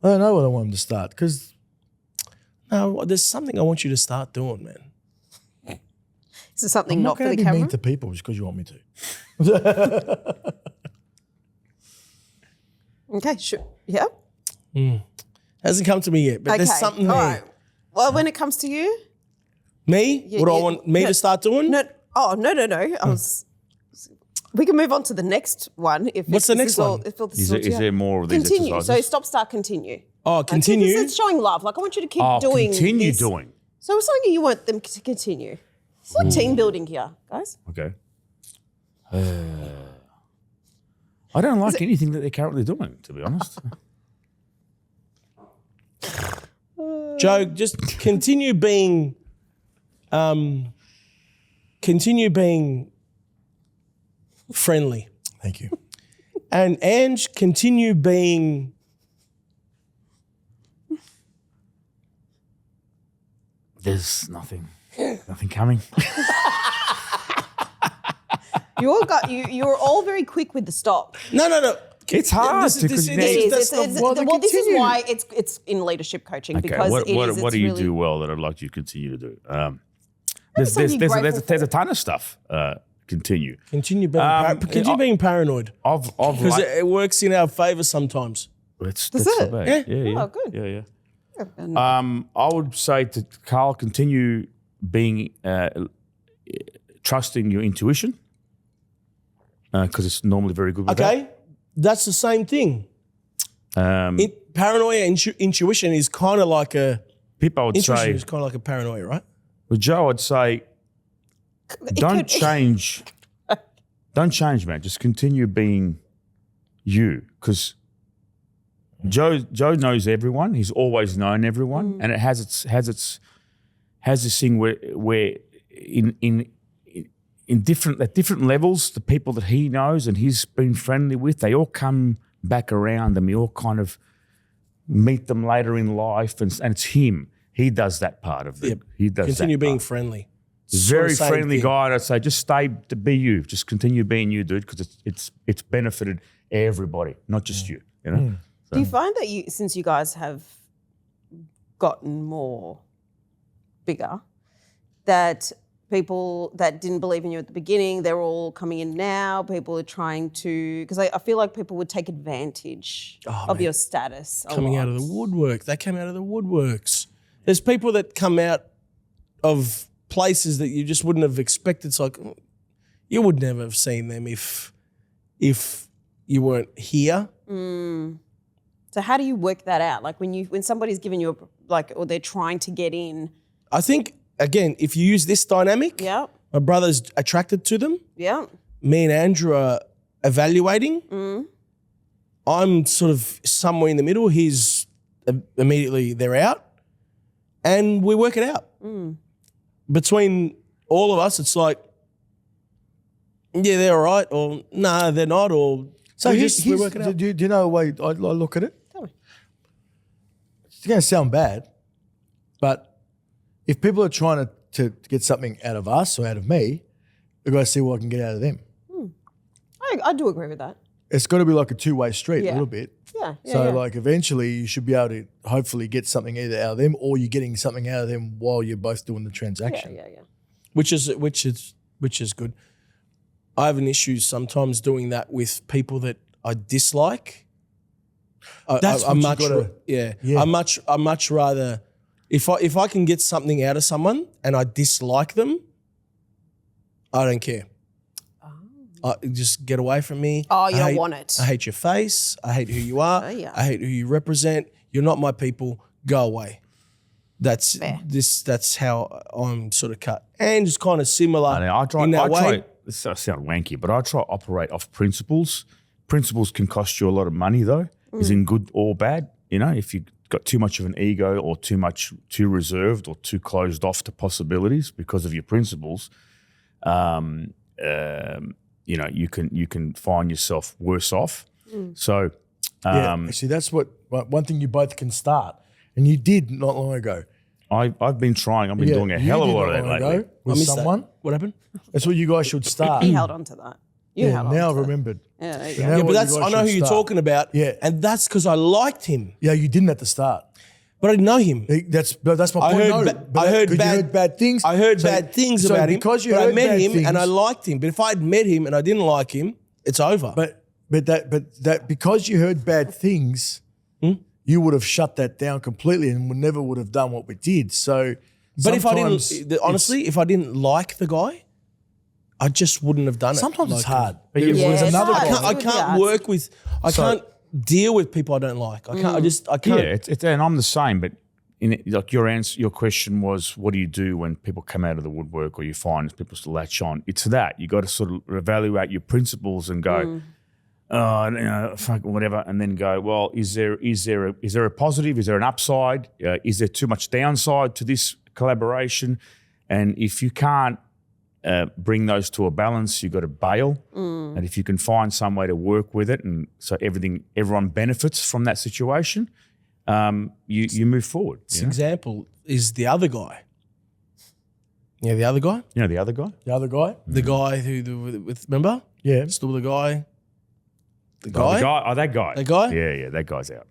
I don't know what I want them to start because No, there's something I want you to start doing, man. Is there something I'm not not for going the to be camera? mean to people just because you want me to. Okay, sure. Yeah. Hasn't come to me yet, but Okay. there's something All there. right. Well, when it comes to you, Me? Yeah, what do I yeah. want me No. to start doing? no. Oh, no. I was. We can move on to the next one. If What's the next one? If this Is all there more of these continue? exercises? So stop, start, continue. Oh, Like, continue. This is showing love. Like I want you to keep doing. continue this. doing. So it's something you want them to continue. It's like team building here, guys. Okay. I don't like anything that they're currently doing, to be honest. Joe, just continue being friendly. Thank you. And Ange, continue being There's nothing coming. You all got you were all very quick with the stop. No. It's hard This- to this- because It is. that's not Well, they this is continue. why it's in leadership coaching Okay, because what it's do you really, do well that I'd like you to continue to do? something you're grateful There's a ton of stuff. Continue. Continue being, being paranoid. Of Because like, it works in our favour sometimes. that's Does not it? bad. Yeah. Oh, good. Yeah. And I would say to Carl, continue being trusting your intuition because it's normally very good with Okay? That's the same thing. that. Paranoia and intuition is kind of like a Pip, I would intuition say, is kind of like a paranoia, right? with Joe, I'd say, don't change. Don't change, man. Just continue being you because Joe knows everyone. He's always known everyone, and it has this thing where in different levels, the people that he knows and he's been friendly with, they all come back around and we all kind of meet them later in life, and it's him. He does that part of it. Yep. He does Continue that being part. friendly. Very Sort of same friendly thing. guy. And I'd say just stay to be you. Just continue being you, dude, because it's benefited everybody, not just you. You know. do you find that since you guys have gotten more bigger, that people that didn't believe in you at the beginning, they're all coming in now. People are trying to, because I feel like people would take advantage of your status. Coming out of the woodwork. They came out of the woodworks. There's people that come out of places that you just wouldn't have expected. It's like you would never have seen them if you weren't here. So how do you work that out? Like when somebody's giving you or they're trying to get in. I think, again, if you use this dynamic, Yeah, my brother's attracted to them. yeah. Me and Andrew are evaluating. I'm sort of somewhere in the middle. He's immediately, they're out. And we work it out. Between all of us, it's like, yeah, they're all right, or nah, they're not, or So we he's, work it out. do you know the way I look at it? Tell me. It's going to sound bad, but if people are trying to get something out of us or out of me, they've got to see what I can get out of them. I do agree with that. It's got to be like a two-way street Yeah. a little bit. Yeah. So like eventually you should be able to hopefully get something either out of them or you're getting something out of them while you're both doing the transaction. yeah. which is good. I have an issue sometimes doing that with people that I dislike. That's what you gotta- yeah. Yeah. I much rather If I can get something out of someone and I dislike them, I don't care. Just get away from me. Oh, you I don't hate- want it. I hate your face. I hate who you are. Oh, yeah. I hate who you represent. You're not my people. Go away. That's Fair. That's how I'm sort of cut. And it's kind of similar I try. in that way. This sound wanky, but I try to operate off principles. Principles can cost you a lot of money, though. Is in good or bad. You know, if you've got too much of an ego or too reserved or too closed off to possibilities because of your principles, you know, you can find yourself worse off. So, See, that's what one thing you both can start, and you did not long ago. I've been trying. I've been doing a hell of a lot of that lately. with missed that. someone. What happened? That's what you guys should start. He held on to that. You Yeah, held on now to I've that. remembered. Yeah, there you So go. now Yeah, what but you that's guys I know who should you're start. talking about. Yeah. And that's because I liked him, Yeah, you didn't at the start. but I didn't know him. That's my point. I heard, No, ba- but I heard 'cause you bad, heard bad things. I heard So- bad things so about him. because you but I heard met bad him and I things- liked him. But if I'd met him and I didn't like him, it's over. But that because you heard bad things, you would have shut that down completely and never would have done what we did. So, But if I sometimes didn't, honestly, if I didn't like the guy, I just wouldn't have done it. sometimes it's Like, hard. But There's you- Yeah, it's another hard. guy. I It's can't hard. work with. I can't deal with people I don't like. I can't. I Yeah, can't. it's and I'm the same. But like your question was, what do you do when people come out of the woodwork, or you find people still latch on? It's that you got to sort of evaluate your principles and go, oh, you know, fuck whatever, and then go, well, is there a positive? Is there an upside? Is there too much downside to this collaboration? And if you can't bring those to a balance, you got to bail. And if you can find some way to work with it, and so everyone benefits from that situation, you move forward. This You know? example is the other guy. Yeah, the other guy. You know the other guy? The other guy, The guy with remember? yeah, Still the guy. The Oh, guy. the guy. Oh, that guy. That guy? Yeah, that guy's out.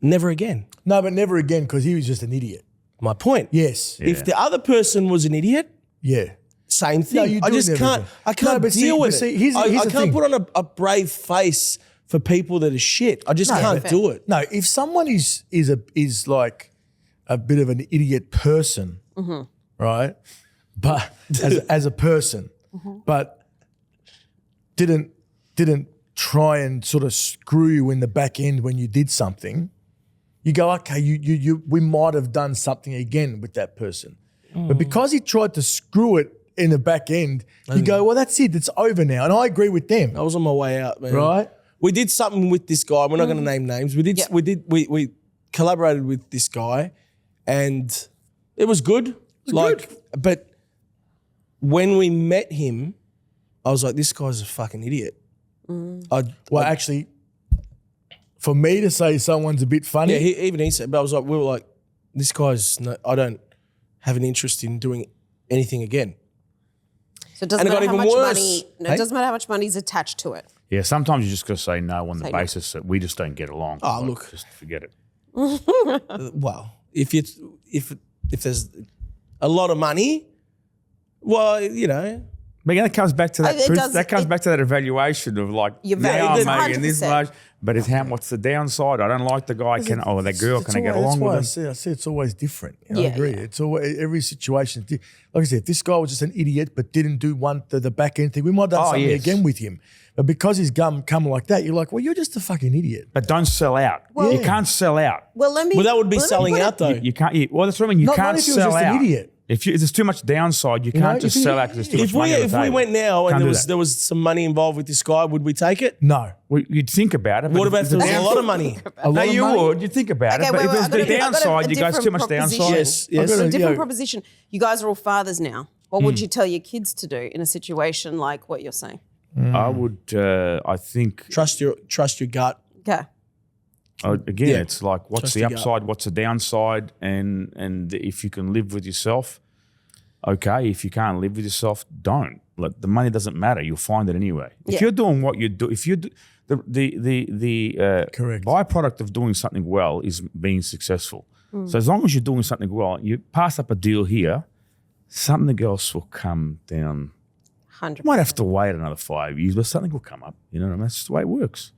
Never again. no, but never again because he was just an idiot. My point. Yes, Yeah. If the other person was an idiot, yeah. same thing. No, you I do just never can't. again. I can't No, but deal see- with but see, it. here's I the can't thing. put on a brave face for people that are shit. I just can't do it. No, if someone is like a bit of an idiot person, right? But as a person, but didn't try and sort of screw you in the back end when you did something, you go, okay, we might have done something again with that person. But because he tried to screw it in the back end, you go, well, that's it. It's over now. And I agree with them, I was on my way out, man. right? We did something with this guy. We're not going to name names. We collaborated with this guy, and it was good. But when we met him, I was like, this guy's a fucking idiot. Well, actually, for me to say someone's a bit funny, Yeah, even he said, but we were like, this guy's. I don't have an interest in doing anything again. So it doesn't And it got matter how even much worse. money. No, Hey? it doesn't matter how much money's attached to it. Yeah, sometimes you just got to say no on the Say no. basis that we just don't get along. Oh, Like, look. just forget it. Well, if there's a lot of money, well, you know, But again, that comes back to that. It does- that comes it- back to that evaluation of like, Your yeah, value, I'm it's making this 100%. much, but it's what's the downside? I don't like the guy. That girl? Can I get along with him? I say it's always different. I Yeah, agree. yeah. It's always every situation. Like I said, if this guy was just an idiot but didn't do the back end thing, we might have done something yes. again with him. But because he's come like that, you're like, well, you're just a fucking idiot. But don't sell out. Well- you can't sell out. Well, let me. well, that would be let me selling put it- out though. You can't. Well, that's what I mean. You Not can't if he was sell just an out. idiot. If there's too much downside, you can't know, just if sell he- out because there's too much If we money on the if we table. went now and Can't do there that. was some money involved with this guy, would we take it? No. Well, you'd think about it. but What about if the there was a downside- lot of money? A lot No, of you money? would. You'd think about Okay, it. But wait, if wait, there's I've got the a downside, you guys too different much downside. proposition. Yes, yes. I've got a Yeah. different proposition. You guys are all fathers now. What would you tell your kids to do in a situation like what you're saying? I would. I think Trust your gut. Okay. again, Yeah. it's like what's Trust the your gut. upside, what's the downside, and if you can live with yourself, okay. If you can't live with yourself, don't. Like, the money doesn't matter. You'll find it anyway. If Yeah. you're doing what you do, if you do, the Correct. byproduct of doing something well is being successful. So as long as you're doing something well, you pass up a deal here, something else will come down. 100%. You might have to wait another 5 years, but something will come up. You know what I mean? That's just the way it works.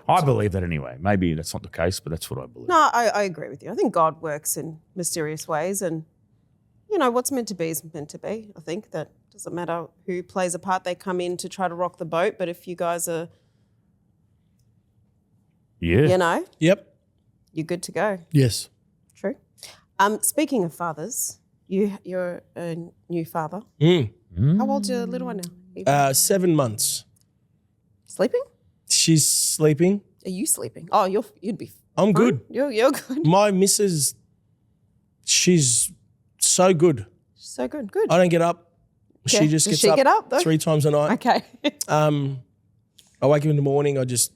I believe that anyway. Maybe that's not the case, but that's what I believe. No, I agree with you. I think God works in mysterious ways, and what's meant to be is meant to be. I think that doesn't matter who plays a part. They come in to try to rock the boat, but if you guys are, Yeah. Yep. you're good to go. Yes. True. Speaking of fathers, you're a new father. How old's your little one now? 7 months. Sleeping? She's sleeping. Are you sleeping? Oh, you'd be. I'm fine. good. You're good. My missus, she's so good. So good. Good. I don't get up. Yeah. She just Does gets she up, get up, though? 3 times a night. Okay. I wake up in the morning. I just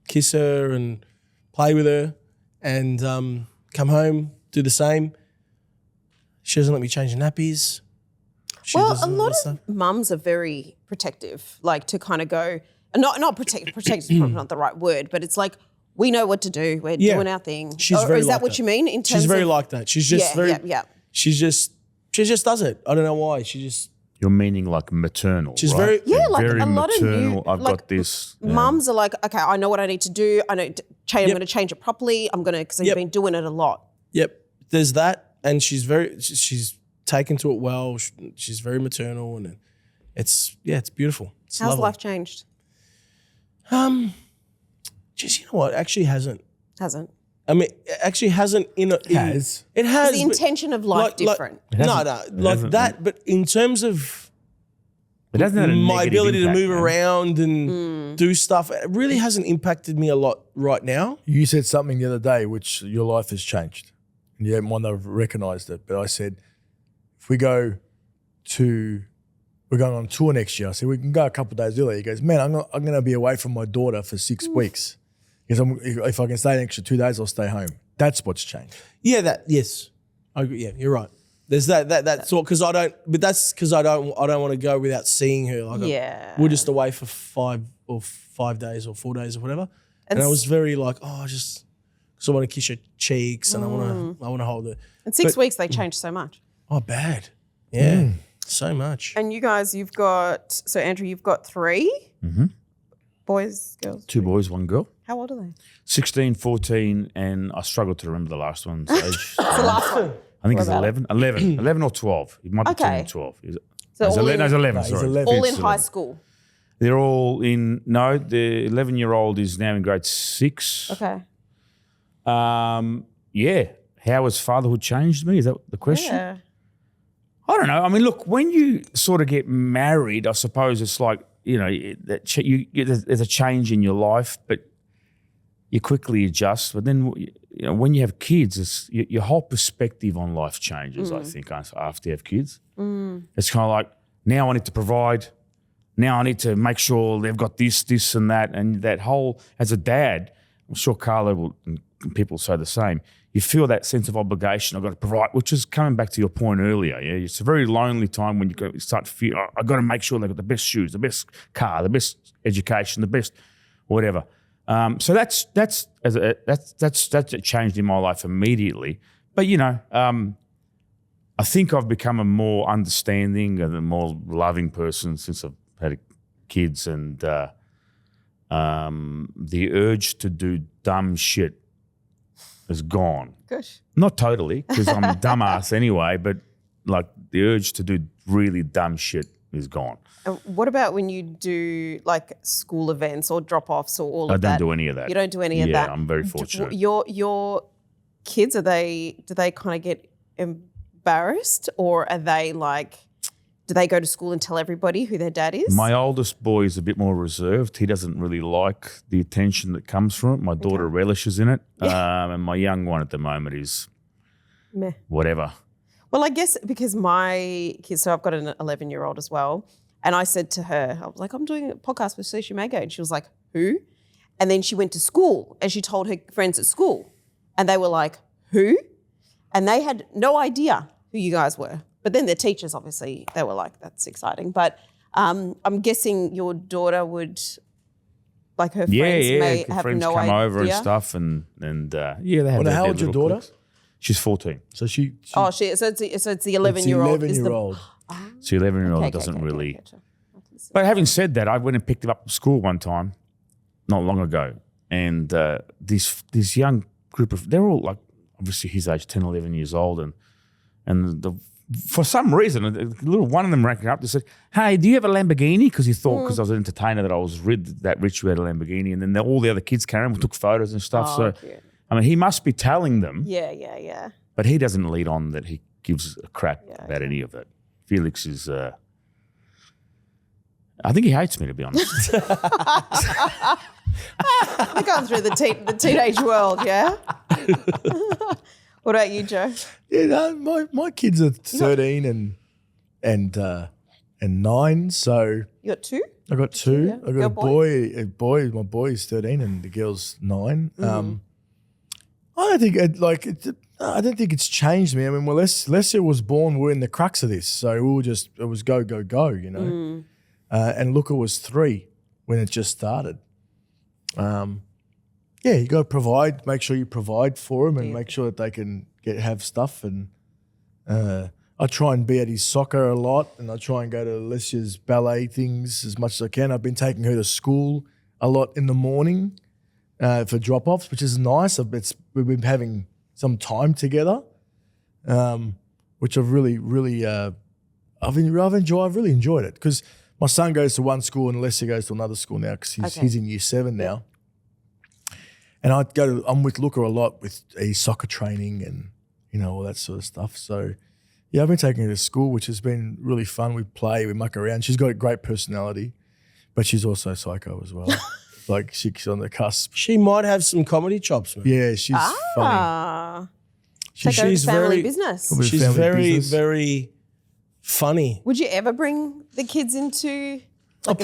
kiss her and play with her, and come home, do the same. She doesn't let me change the nappies. She Well, a doesn't lot stuff. of mums are very protective, like to kind of go, not protect is probably not the right word, but it's like, we know what to do. We're Yeah. doing our thing. She's or very is like that what that. you mean in terms She's very of, like that. She's just yeah. She just does it. I don't know why. She just You're meaning like maternal, She's right? very- Yeah, like very a lot of maternal. new- I've like, got this. mums are like, okay, I know what I need to do. I know I'm Yep. going to change it properly. I'm going to, because I've Yep. been doing it a lot. Yep. There's that, and she's taken to it well. She's very maternal, and it's beautiful. It's How's lovely. life changed? Just, you know what? Actually hasn't. Hasn't. I mean, it actually hasn't. It has. It has. The but intention of life different. No, like hasn't- that. But in terms of It hasn't had a my negative ability impact, to move man. around and do stuff, it really hasn't impacted me a lot right now. You said something the other day, which your life has changed. And you might not have recognised it, but I said, if we're going on tour next year. I said, we can go a couple of days earlier. He goes, man, I'm going to be away from my daughter for 6 weeks. Because if I can stay an extra 2 days, I'll stay home. That's what's changed. Yeah, yes, I agree. Yeah, you're right. There's that thought because I don't. But that's because I don't want to go without seeing her. Like we're just away for 5 days or 4 days or whatever. And I was very like, because I want to kiss her cheeks and I want to hold her. In 6 weeks, they changed so much. Oh, bad. Yeah, so much. And you guys, so Andrew, you've got 3 boys, girls. 2 boys, 1 girl. How old are they? 16, 14, and I struggle to remember the last one's age. The last one. I think it's What about 11 or 12. It might be Okay. 10 or 12. So It's all 11, in- no, it's 11, he's sorry. 11. All in It's high 11. school. They're all the 11-year-old is now in grade 6. Okay. Yeah. How has fatherhood changed me? Is that the question? Yeah. I don't know. I mean, look, when you sort of get married, I suppose it's like, there's a change in your life, but you quickly adjust. But then, when you have kids, it's your whole perspective on life changes, I think, after you have kids. It's kind of like, now I need to provide. Now I need to make sure they've got this, and that. And that whole, as a dad, I'm sure Carla and people say the same, you feel that sense of obligation. I've got to provide, which is coming back to your point earlier. Yeah, it's a very lonely time when you start to feel, I've got to make sure they've got the best shoes, the best car, the best education, the best whatever. So that's changed in my life immediately. But I think I've become a more understanding and a more loving person since I've had kids, and the urge to do dumb shit is gone. Good. Not totally, because I'm a dumbass anyway, but like the urge to do really dumb shit is gone. What about when you do like school events or drop-offs or all I of that? don't do any of that. You don't do any of Yeah, that? I'm very fortunate. Your kids, do they kind of get embarrassed, or are they like, do they go to school and tell everybody who their dad is? My oldest boy is a bit more reserved. He doesn't really like the attention that comes from it. My daughter relishes in it. And my young one at the moment is Meh. whatever. Well, I guess because my kids, so I've got an 11-year-old as well. And I said to her, I was like, I'm doing a podcast with Sushi Mango. And she was like, who? And then she went to school and she told her friends at school. And they were like, who? And they had no idea who you guys were. But then their teachers, obviously, they were like, that's exciting. But I'm guessing your daughter would, like her friends may have friends no come idea. over and stuff, and they have. Well, their how old's your little daughter? cliques. She's 14. So she So it's the it's 11-year-old. the 11-year-old. So 11-year-old Okay, doesn't okay, really. okay. But having said that, I went and picked him up from school one time, not long ago, and this young group of, they're all like obviously his age, 10, 11 years old, and for some reason, a little one of them rang up. They said, "Hey, do you have a Lamborghini?" Because he thought, because I was an entertainer, that I was that rich who had a Lamborghini, and then all the other kids came around, we took photos and stuff. Oh, so, cute. I mean, he must be telling them, Yeah. but he doesn't lead on that he gives a crap about any of it. Felix is, I think he hates me, to be honest. They're going through the teenage world, yeah? What about you, Joe? Yeah, no, my kids are 13 and 9. So You got 2? I got 2. Yeah. I got Girl, a boy? boy. My boy is 13 and the girl's 9. Mm-hmm. I don't think I don't think it's changed me. I mean, well, Leslie was born. We're in the crux of this, so it was go, you know. Mm. And Luca was 3 when it just started. Yeah, you got to provide. Make sure you provide for them and make sure that they can have stuff. And I try and be at his soccer a lot, and I try and go to Alessia's ballet things as much as I can. I've been taking her to school a lot in the morning for drop-offs, which is nice. We've been having some time together, which I've really enjoyed it, because my son goes to one school and Alessia goes to another school now, because he's in year 7 now. And I'm with Luca a lot with his soccer training and, you know, all that sort of stuff. So, yeah, I've been taking her to school, which has been really fun. We play, we muck around. She's got a great personality, but she's also psycho as well. Like, she's on the cusp. She might have some comedy chops, man. Yeah, she's funny. Take over She's family very- business. With She's family very, business. very funny. Would you ever bring the kids into We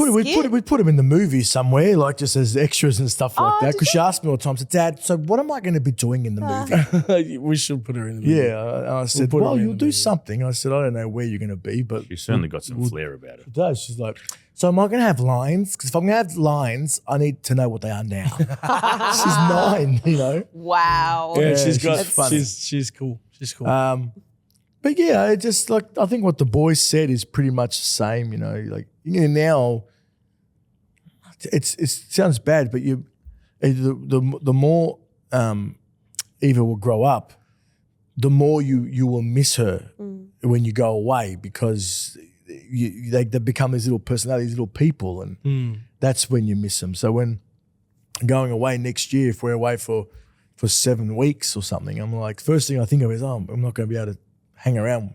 put him in the movie somewhere, like just as extras and stuff like that. did Because she asked me all the time, said, "Dad, so what am I going to be doing in the movie?" We should put her in the movie. Yeah, and I said, put her "Well, in you'll the do movie. something." I said, "I don't know where you're going to be, but She's certainly got some flair about it. it does." She's like, "So am I going to have lines? Because if I'm going to have lines, I need to know what they are now." She's 9, you know. Wow. Yeah, Yeah, she's she's funny. she's cool. She's cool. But yeah, it just like, I think what the boys said is pretty much the same. You know, like, you know, now it sounds bad, but the more Eva will grow up, the more you will miss her when you go away, because they become these little personalities, little people, and that's when you miss them. So when going away next year, if we're away for 7 weeks or something, I'm like, first thing I think of is, I'm not going to be able to hang around.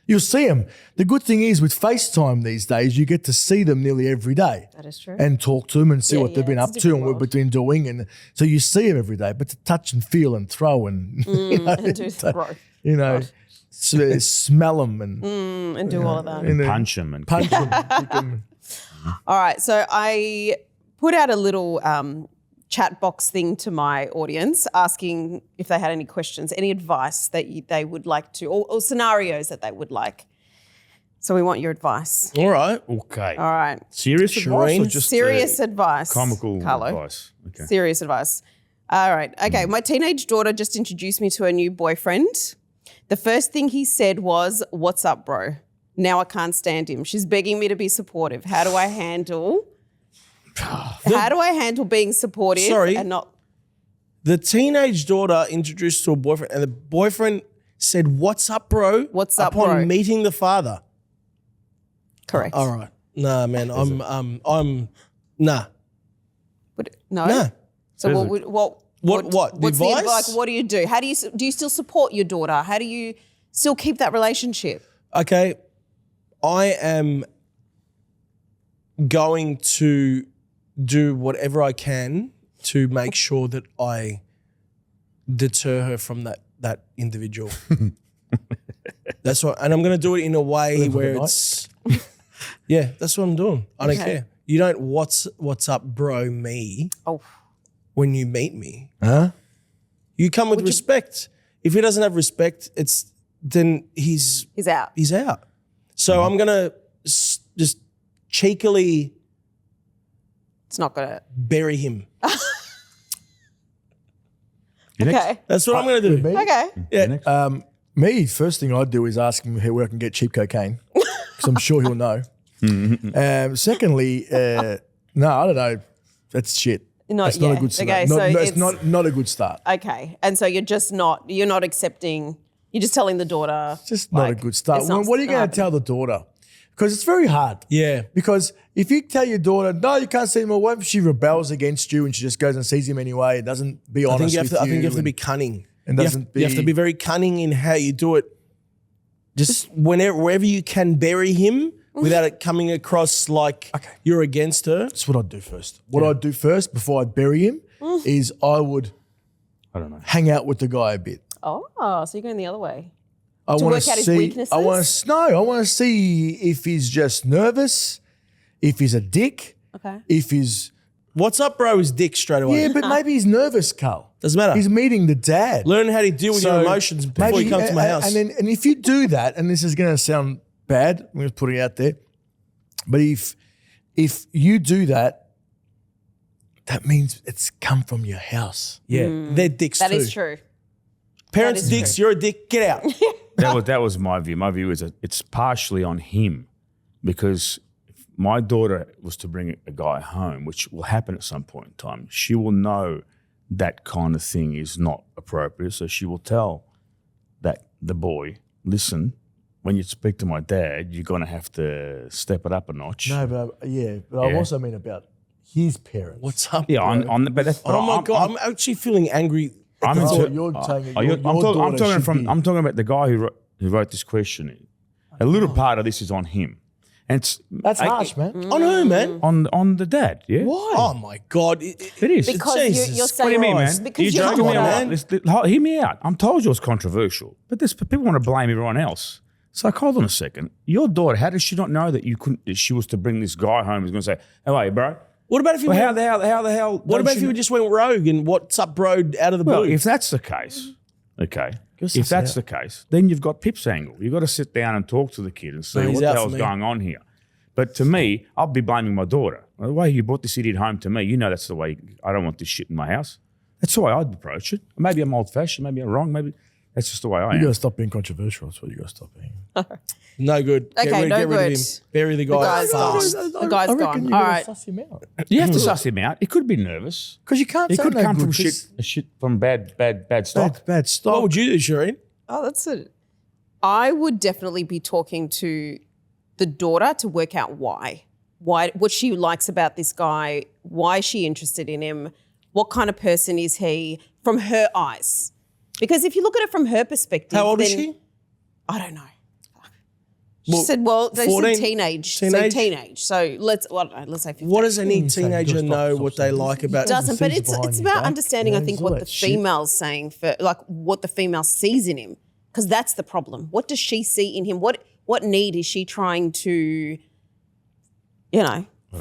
You'll see them. The good thing is with FaceTime these days, you get to see them nearly every day. That is true. And talk to them and see what they've been it's up a to and different what they've been doing. And so you see them every day, but to touch and feel and throw and, and do throw. Smell them and And do all of that. and then Punch him and punch them. kick 'em. All right. So I put out a little chat box thing to my audience, asking if they had any questions, any advice that they would like to, or scenarios that they would like. So we want your advice. All right. Okay. All right. Serious advice or Shireen? just Serious advice. comical Carlo. advice? Okay. Serious advice. All right. Okay. My teenage daughter just introduced me to her new boyfriend. The first thing he said was, "What's up, bro?" Now I can't stand him. She's begging me to be supportive. How do I handle being supportive and not? The teenage daughter introduced to a boyfriend, and the boyfriend said, "What's up, bro?" What's up, upon bro? meeting the father. Correct. All right. Nah, man. I'm nah. No. Nah. So Says what? it. What? The What's advice? like? What do you do? How do you still support your daughter? How do you still keep that relationship? Okay, I am going to do whatever I can to make sure that I deter her from that individual. That's what, and I'm going to do it in a way Live with where the it's, yeah, that's what I'm doing. I don't Okay. care. You don't what's up, bro, me Oh, when you meet me. Huh? You come with respect. If he doesn't have respect, then he's out. he's out. So I'm gonna just cheekily It's not gonna. bury him. Okay. That's what I'm gonna do. Me? Okay. Yeah. Me, first thing I'd do is ask him where I can get cheap cocaine, because I'm sure he'll know. Secondly, no, I don't know. That's shit. That's not a good start. Okay, No, so it's not a good start. Okay, and so you're not accepting. You're just telling the daughter. Just not a good start. it's not What are you going to happening. tell the daughter? Because it's very hard. Yeah. Because if you tell your daughter, no, you can't see him, or what if she rebels against you and she just goes and sees him anyway, doesn't be honest with you. I think you have to be cunning. And you doesn't have to be very cunning in how you do it. Just wherever you can bury him without it coming across like you're against her. That's what I'd do first. What I'd do first before I'd bury him is I would hang out with the guy a bit. Oh, so you're going the other way. I To wanna work out his see- weaknesses? I want to see if he's just nervous, if he's a dick, Okay. if he's What's up, bro? Is dick straight away. yeah, but maybe he's nervous, Carl. Doesn't matter. He's meeting the dad. Learn how to deal with your emotions before you come to my house. And if you do that, and this is going to sound bad, I'm going to put it out there, but if you do that, that means it's come from your house. yeah, they're dicks That too. is true. Parents That is dicks, true. you're a dick, get out. That was my view. My view is that it's partially on him, because if my daughter was to bring a guy home, which will happen at some point in time, she will know that kind of thing is not appropriate. So she will tell the boy, listen, when you speak to my dad, you're going to have to step it up a notch. No, but I Yeah. also mean about his parents. What's up? Yeah, bro? on the but that's, Oh my I'm- God, I'm actually feeling angry. I'm That's into- what you're saying. Oh, Your I'm daughter talking should be- I'm talking about the guy who wrote this question. A little part of this is on him, and it's That's harsh, man. On who, man? on the dad. Yeah, Why? Oh my God. it is. Because Jesus, you're saying What do you mean, man? Because You you're joking not me out? man. Hear me out. I'm told you it's controversial, but people want to blame everyone else. It's like, hold on a second. Your daughter, how does she not know that that she was to bring this guy home who's going to say, how are you, bro? What about if you Well, how went, the hell? what about if you just went rogue and what's up, bro, out of the Well, blue? if that's the case, okay. suss If that's it the case, then you've got Pip's angle. You've got to sit down and talk to the kid and see No, he's what the out for hell's me. going on here. But to me, I'll be blaming my daughter. The way you brought this idiot home to me, you know that's the way. I don't want this shit in my house. That's the way I'd approach it. Maybe I'm old-fashioned. Maybe I'm wrong. Maybe that's just the way I You am. got to stop being controversial. That's what you got to stop being. no good. Okay, get rid no of good. him. Bury the The guy guy's fast. gone. The guy's I reckon gone. you All gotta right. suss him out. You have to suss him out. He could be nervous. Because you can't He say could no come good, from 'cause shit from bad stock. bad stock. What would you do, Shireen? Oh, that's it. I would definitely be talking to the daughter to work out why what she likes about this guy, why is she interested in him, what kind of person is he from her eyes. Because if you look at it from her perspective, How old is then- she? I don't know. She said, they 14? said teenage. Teenage? So teenage. So let's say 15. What does any You say, teenager "Just stop, know stop, what stop." they like about doesn't, but sees it's behind your about back. understanding, Yeah, I think, there's all what the that shit. female's saying for like what the female sees in him. Because that's the problem. What does she see in him? What need is she trying to,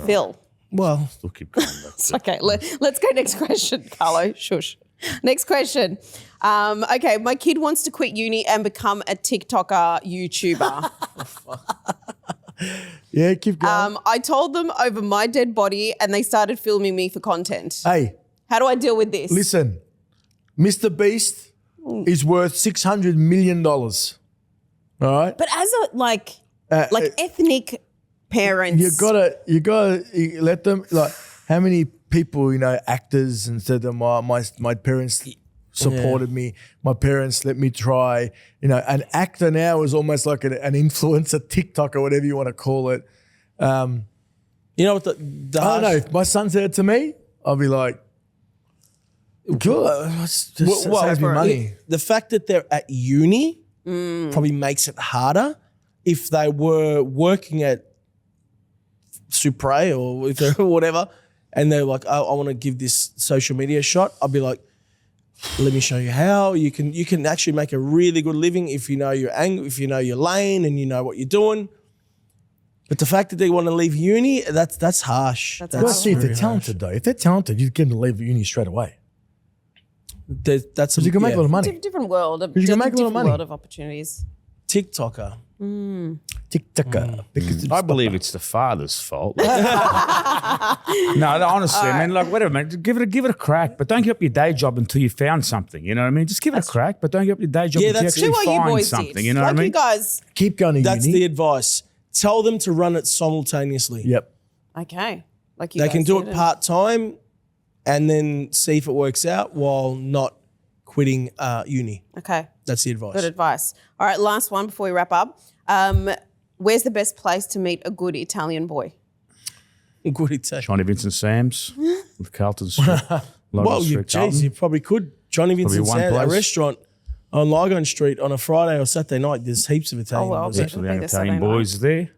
fill? Well, Still keep coming back. It's okay. Let's go next question, Carlo. Shush. Next question. Okay, my kid wants to quit uni and become a TikToker YouTuber. Yeah, keep going. I told them over my dead body and they started filming me for content. Hey, How do I deal with this? listen. Mr. Beast is worth $600 million. All right? But as a ethnic parents, You gotta let them, like, how many people, actors, and said that my parents supported me. My parents let me try. An actor now is almost like an influencer, TikTok or whatever you want to call it. you know what the I don't know. If my son said it to me, I'll be like, good. Just saves me money. The fact that they're at uni probably makes it harder. If they were working at Supre or if they're whatever, and they're like, I want to give this social media a shot, I'll be like, let me show you how. You can actually make a really good living if you know your angle, if you know your lane and you know what you're doing. But the fact that they want to leave uni, that's harsh. Well, see, if very they're talented, though. If they're talented, you get them to leave uni straight away. That's Because you can make a lot of money. different world, a you can make a lot of different money. world of opportunities. TikToker. TikToker. Because I believe it's the father's fault. No, honestly, man. Like, whatever, man. Give it a crack, but don't give up your day job until you found something. You know what I mean? Just give it a crack, but don't give up your day job Yeah, until you that's actually Do what you find boys something. did. You know like what I mean? you guys. keep going to That's uni. the advice. Tell them to run it simultaneously. Yep. Okay. Like you They guys can do did it part-time and then see if it works out while not quitting uni. Okay. That's the advice. Good advice. All right, last one before we wrap up. Where's the best place to meet a good Italian boy? Good Italian. Johnny Vincent Sam's with Carlton Street. Well, you probably could. Johnny Vincent one Sam's, a place. restaurant on Lygon Street on a Friday or Saturday night. There's heaps of Italian well, boys. yeah. Actually, the young Maybe Italian Saturday night. boys there.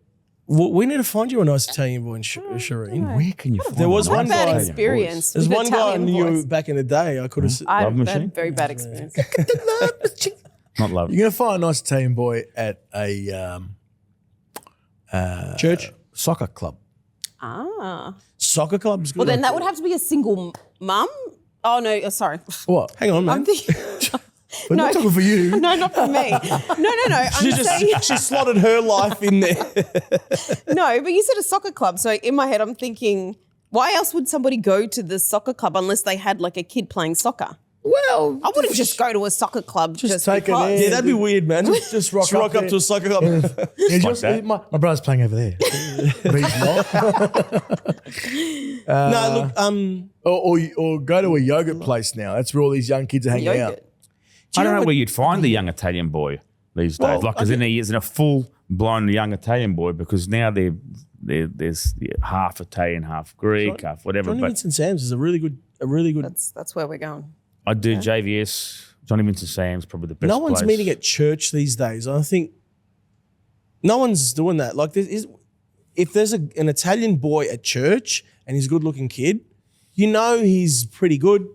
We need to find you a nice Italian boy in Shireen. Where can you find There was them? one Bad guy- experience. There's with one guy I Italian knew boys. back in the day. I could have. I Love had machine? a very bad experience. Not love. You're going to find a nice Italian boy at a Church? soccer club. Soccer club's good. Well, then that would have to be a single mum. Oh, no, sorry. What? Hang on, man. I'm thinking, We're not talking for you. no, not for me. No. I'm saying, She slotted her life in there. no, but you said a soccer club. So in my head, I'm thinking, why else would somebody go to the soccer club unless they had like a kid playing soccer? Well, I wouldn't just go to a soccer club just take it because. in. Yeah, that'd be weird, man. just rock rock up up to a soccer club. Yeah, just, that. my brother's playing over there. But he's not. No, look, Or go to a yogurt place now. That's where all these young kids are hanging out. Yogurt. I don't know where you'd find the young Italian boy these days. Well, Like, because then he isn't a full-blown young Italian boy because now there's half Italian, half Greek, half whatever. Johnny But Vincent Sam's is a really good. That's where we're going. I do JVS, Johnny Vincent Sam's probably the best No one's place. meeting at church these days. I think no one's doing that. Like, if there's an Italian boy at church and he's a good-looking kid, you know he's pretty good.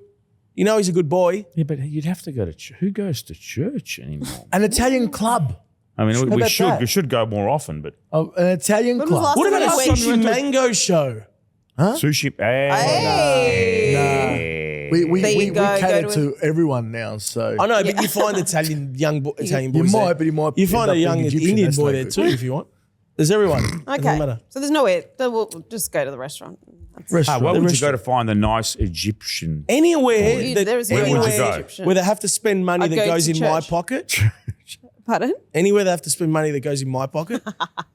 You know he's a good boy. Yeah, but you'd have to go to church. Who goes to church anymore? An Italian club. I mean, we about should that? we should go more often, but An Italian When was the club. last What time about a you went? Sushi Mango show? sushi. Hey. We There you go, cater go to to everyone now, so I know, but you find Italian Italian boys. you might, there. but you might. You find end a up young being Egyptian, Indian that's boy no there good. too if you want. There's everyone. Doesn't Okay. matter. So there's nowhere. We'll just go to the restaurant. Restaurant. Where The would you go restaurant. to find a nice Egyptian? Anywhere that, There is Where would you anywhere go? Egyptian. where they have to spend money I'd that go goes to in my church. pocket. Pardon? Anywhere they have to spend money that goes in my pocket.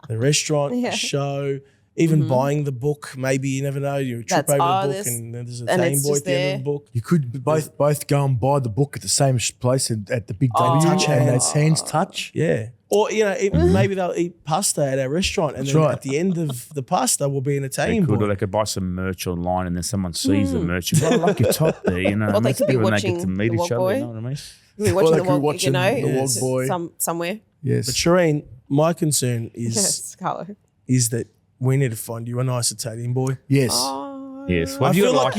The restaurant, Yeah. the show, even buying the book. Maybe you never know. You trip That's- over the book this- and there's an and Italian it's boy just at the end there. of the book. You could both go and buy the book at the same place at the Big W, touch and hands. those hands touch. Yeah. Or, maybe they'll eat pasta at our restaurant and then right. at the end of the pasta will be an They Italian could, or boy. they could buy some merch online, and then someone sees the merch. You've got to like your top there, you know. Or they Must could be when watching they get to meet The each Wog other. Boy. You know what I mean? We're Or watching they the could Wog, watch you know, the Wog Boy. somewhere. Yes. But Shireen, my concern Yes, Carlo. is that we need to find you a nice Italian boy. Yes. Yes. I Well, feel you like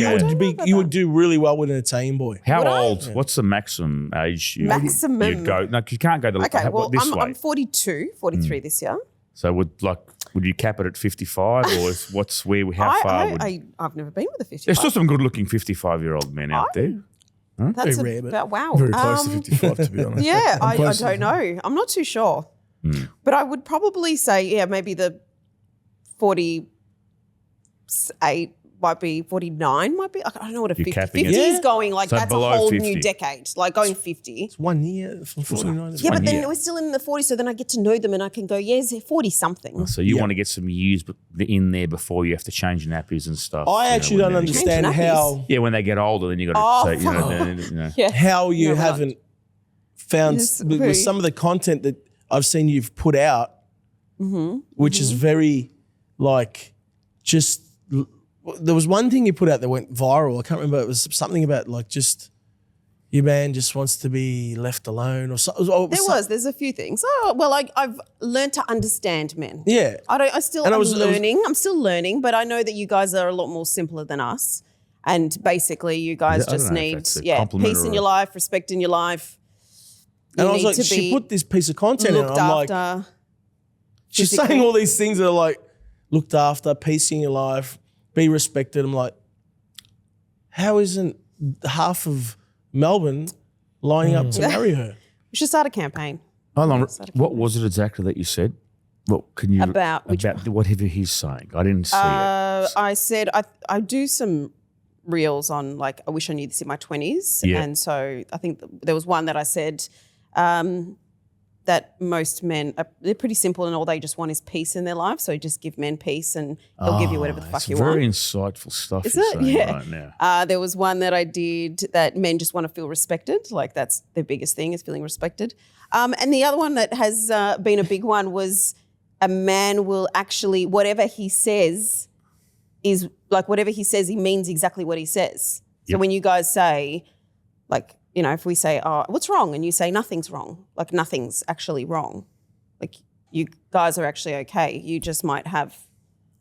you would do really well with an Italian boy. How Would I? old? What's the maximum age you'd Maximum. go? No, you can't go to Okay, well, this way. I'm 42, 43 this year. So would you cap it at 55, or what's how far would? I've never been with a 55. There's still some good-looking 55-year-old men out there. That's Very rare, but about, wow. Very close to 55, to be honest. Yeah, I close. don't know. I'm not too sure. But I would probably say, maybe the 48 might be, 49 might be. I don't know what a 50. capping 50 it. is going, like, So that's a below whole 50. new decade. Like, going 50. It's 1 year from 49. Yeah, but then year. we're still in the 40s, so then I get to know them and I can go, it's 40-something. So you want to get some years in there before you have to change nappies and stuff. I actually don't understand Change how Yeah, when they get older, then you got to Oh, say, you know. Yeah. how you No, we're not. haven't found Yes, with very- some of the content that I've seen you've put out, which is very like just. There was one thing you put out that went viral. I can't remember. It was something about like just your man just wants to be left alone or something. There's a few things. Oh, well, I've learned to understand men. Yeah. I'm And I'm still learning, but I know that you guys are a lot more simpler than us. And basically you guys I don't just know if need, that's a compliment peace or in a- your life, respect in your life. You And I was need like, to she be put this piece of content in. looked I'm like, after. she's physically. saying all these things that are like looked after, peace in your life, be respected. I'm like, how isn't half of Melbourne lining up to marry her? We should start a campaign. Hold on. What was it exactly that you said? What can you About which whatever he's saying? I didn't see it. I said I do some reels on, like, I wish I knew this in my 20s. Yeah. And so I think there was one that I said, that most men they're pretty simple, and all they just want is peace in their life. So just give men peace, and they'll give you whatever the fuck you want. Very insightful stuff Is you're it? saying Yeah. right now. There was one that I did that men just want to feel respected. Like that's their biggest thing is feeling respected. And the other one that has been a big one was a man will actually, whatever he says is like whatever he says, he means exactly what he says. So Yep. when you guys say, like, you know, if we say, oh, what's wrong? And you say nothing's wrong, like nothing's actually wrong. Like you guys are actually okay. You just might have,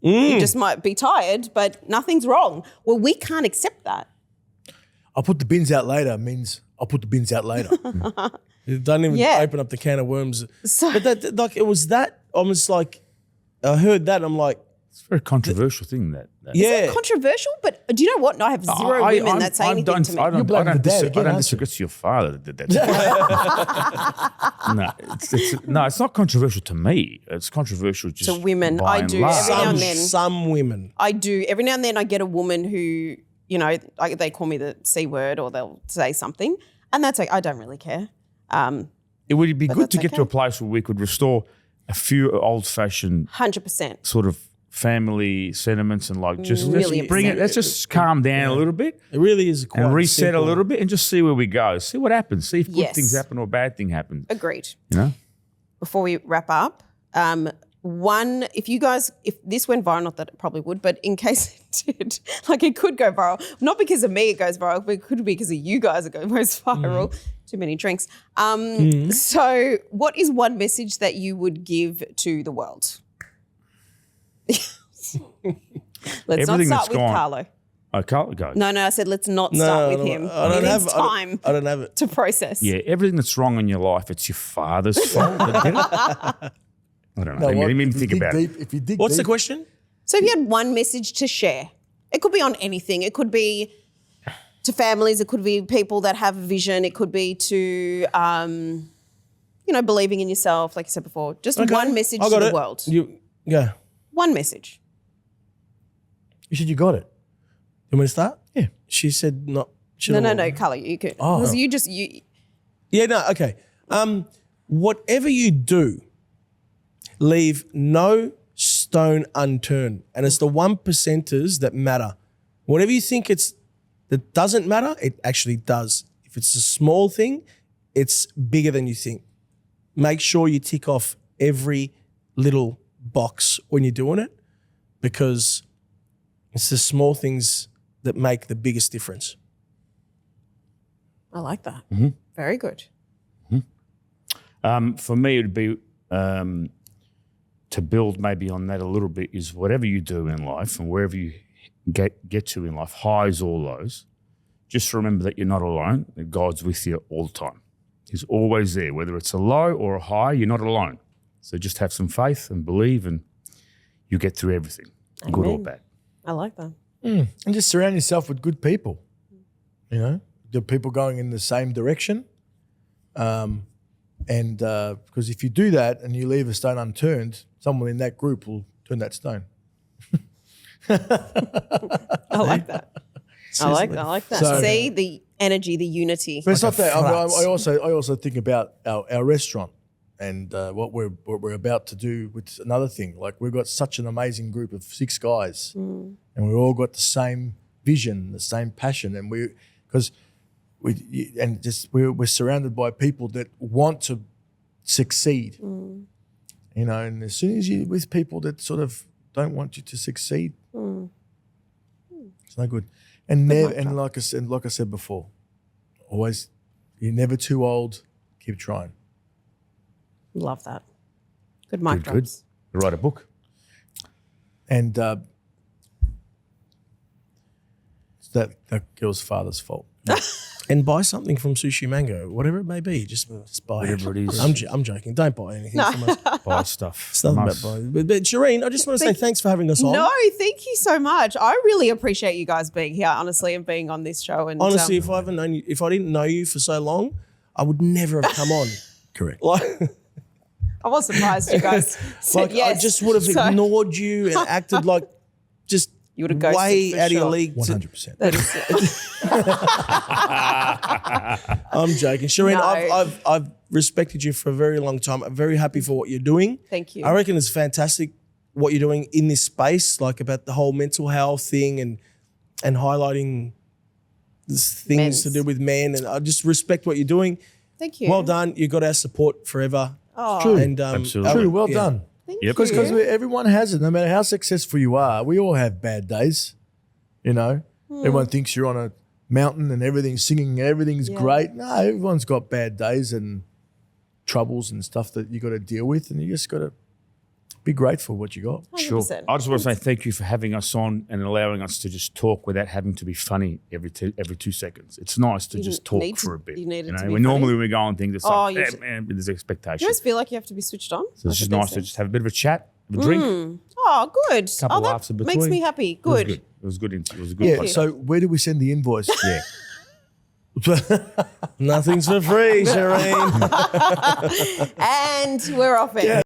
you just might be tired, but nothing's wrong. Well, we can't accept that. I'll put the bins out later means I'll put the bins out later. Don't even Yeah. open up the can of worms. So- But that, like, it was that. I was like, I heard that. And I'm like, It's a very controversial thing that. yeah. Controversial, but do you know what? I have zero women that say anything to me. You're blaming the dad again, I don't aren't disagree. It's your father that did that. No, it's not controversial to me. It's controversial just To women. by I and do large. every now and then. Some women. I do. Every now and then I get a woman who, you know, they call me the C word or they'll say something, and that's like, I don't really care. It would be good that's to get to a okay. place where we could restore a few old-fashioned 100%. sort of family sentiments and like just Really let's bring it. Let's just calm down a little bit It really is quite and reset simple. a little bit and just see where we go. See what happens. See if good Yes. things happen or bad thing happen. Agreed. You know. Before we wrap up, if this went viral, not that it probably would, but in case it did, like it could go viral, not because of me it goes viral, but it could be because of you guys it goes most viral. Too many drinks. So what is one message that you would give to the world? Let's Everything not that's start with gone- Carlo. I can't go. No, I said let's not No, start with no, him. I don't He have needs I don't- time I don't have it. to process. Yeah, everything that's wrong in your life, it's your father's fault. Get it? I don't know. No, Let me if you think dig about deep, If you dig What's the deep, question? So if you had one message to share, it could be on anything. It could be to families. It could be people that have a vision. It could be to, believing in yourself, like you said before. Just Okay. one message I to got the it. world. Yeah. One message. you said you got it. You want me to start? Yeah. She said not. she No, don't no, want- Carla, you could. Oh. Because you. Yeah, no, okay. Whatever you do, leave no stone unturned. And it's the 1%ers that matter. Whatever you think that doesn't matter, it actually does. If it's a small thing, it's bigger than you think. Make sure you tick off every little box when you're doing it, because it's the small things that make the biggest difference. I like that. Mm-hmm. Very good. For me, it would be to build maybe on that a little bit is whatever you do in life and wherever you get to in life, highs or lows, just remember that you're not alone, that God's with you all the time. He's always there. Whether it's a low or a high, you're not alone. So just have some faith and believe and you get through everything, good or Amen. bad. I like that. And just surround yourself with good people. You know, the people going in the same direction. Because if you do that and you leave a stone unturned, someone in that group will turn that stone. I like that. I like that. So- See the energy, the unity. But it's not that. flats. I also think about our restaurant and what we're about to do with another thing. Like we've got such an amazing group of 6 guys, and we all got the same vision, the same passion, and we're surrounded by people that want to succeed. You know, and as soon as you're with people that sort of don't want you to succeed, it's no good. And like I said before, always, you're never too old. Keep trying. Love that. Good mic Good. drops. Write a book. And it's that girl's father's fault. And buy something from Sushi Mango, whatever it may be. Just buy Whatever it is. I'm joking. Don't buy anything from us. Buy stuff. It's nothing about Must. buying. But Shireen, I just want to say thanks for having us on. No, thank you so much. I really appreciate you guys being here, honestly, and being on this show. And Honestly, if I didn't know you for so long, I would never have come on. Correct. Like, I was surprised you guys said like yes. I just would have So- ignored you and acted like just You would have ghosted way for out of your sure. league. 100%. I'm joking, Shireen. No. I've respected you for a very long time. I'm very happy for what you're doing. Thank you. I reckon it's fantastic what you're doing in this space, like about the whole mental health thing and highlighting things Men's. to do with men. And I just respect what you're doing. Thank you. Well done. You got our support forever. Oh, True. And Absolutely. True, well yeah. done. thank Yep. you. Because everyone has it. No matter how successful you are, we all have bad days. You know, everyone thinks you're on a mountain and everything's singing, everything's great. No, everyone's got bad days and troubles and stuff that you got to deal with, and you just got to be grateful for what you got. Sure. 100%. I just want to say thank you for having us on and allowing us to just talk without having to be funny every 2 seconds. It's nice to just talk need for to- a bit. you need it to know, be when normally funny. we go on things, it's Oh, like, you eh, should- man, there's You expectation. always feel like you have to be switched on. So it's just nice to just have a bit of a chat, have a drink, Oh, good. couple Oh, that laughs in makes between. me happy. It was Good. good. It was good. It was a good. Yeah. podcast. So where do we send the invoice? Yeah. Nothing's for free, Shireen. And we're off it.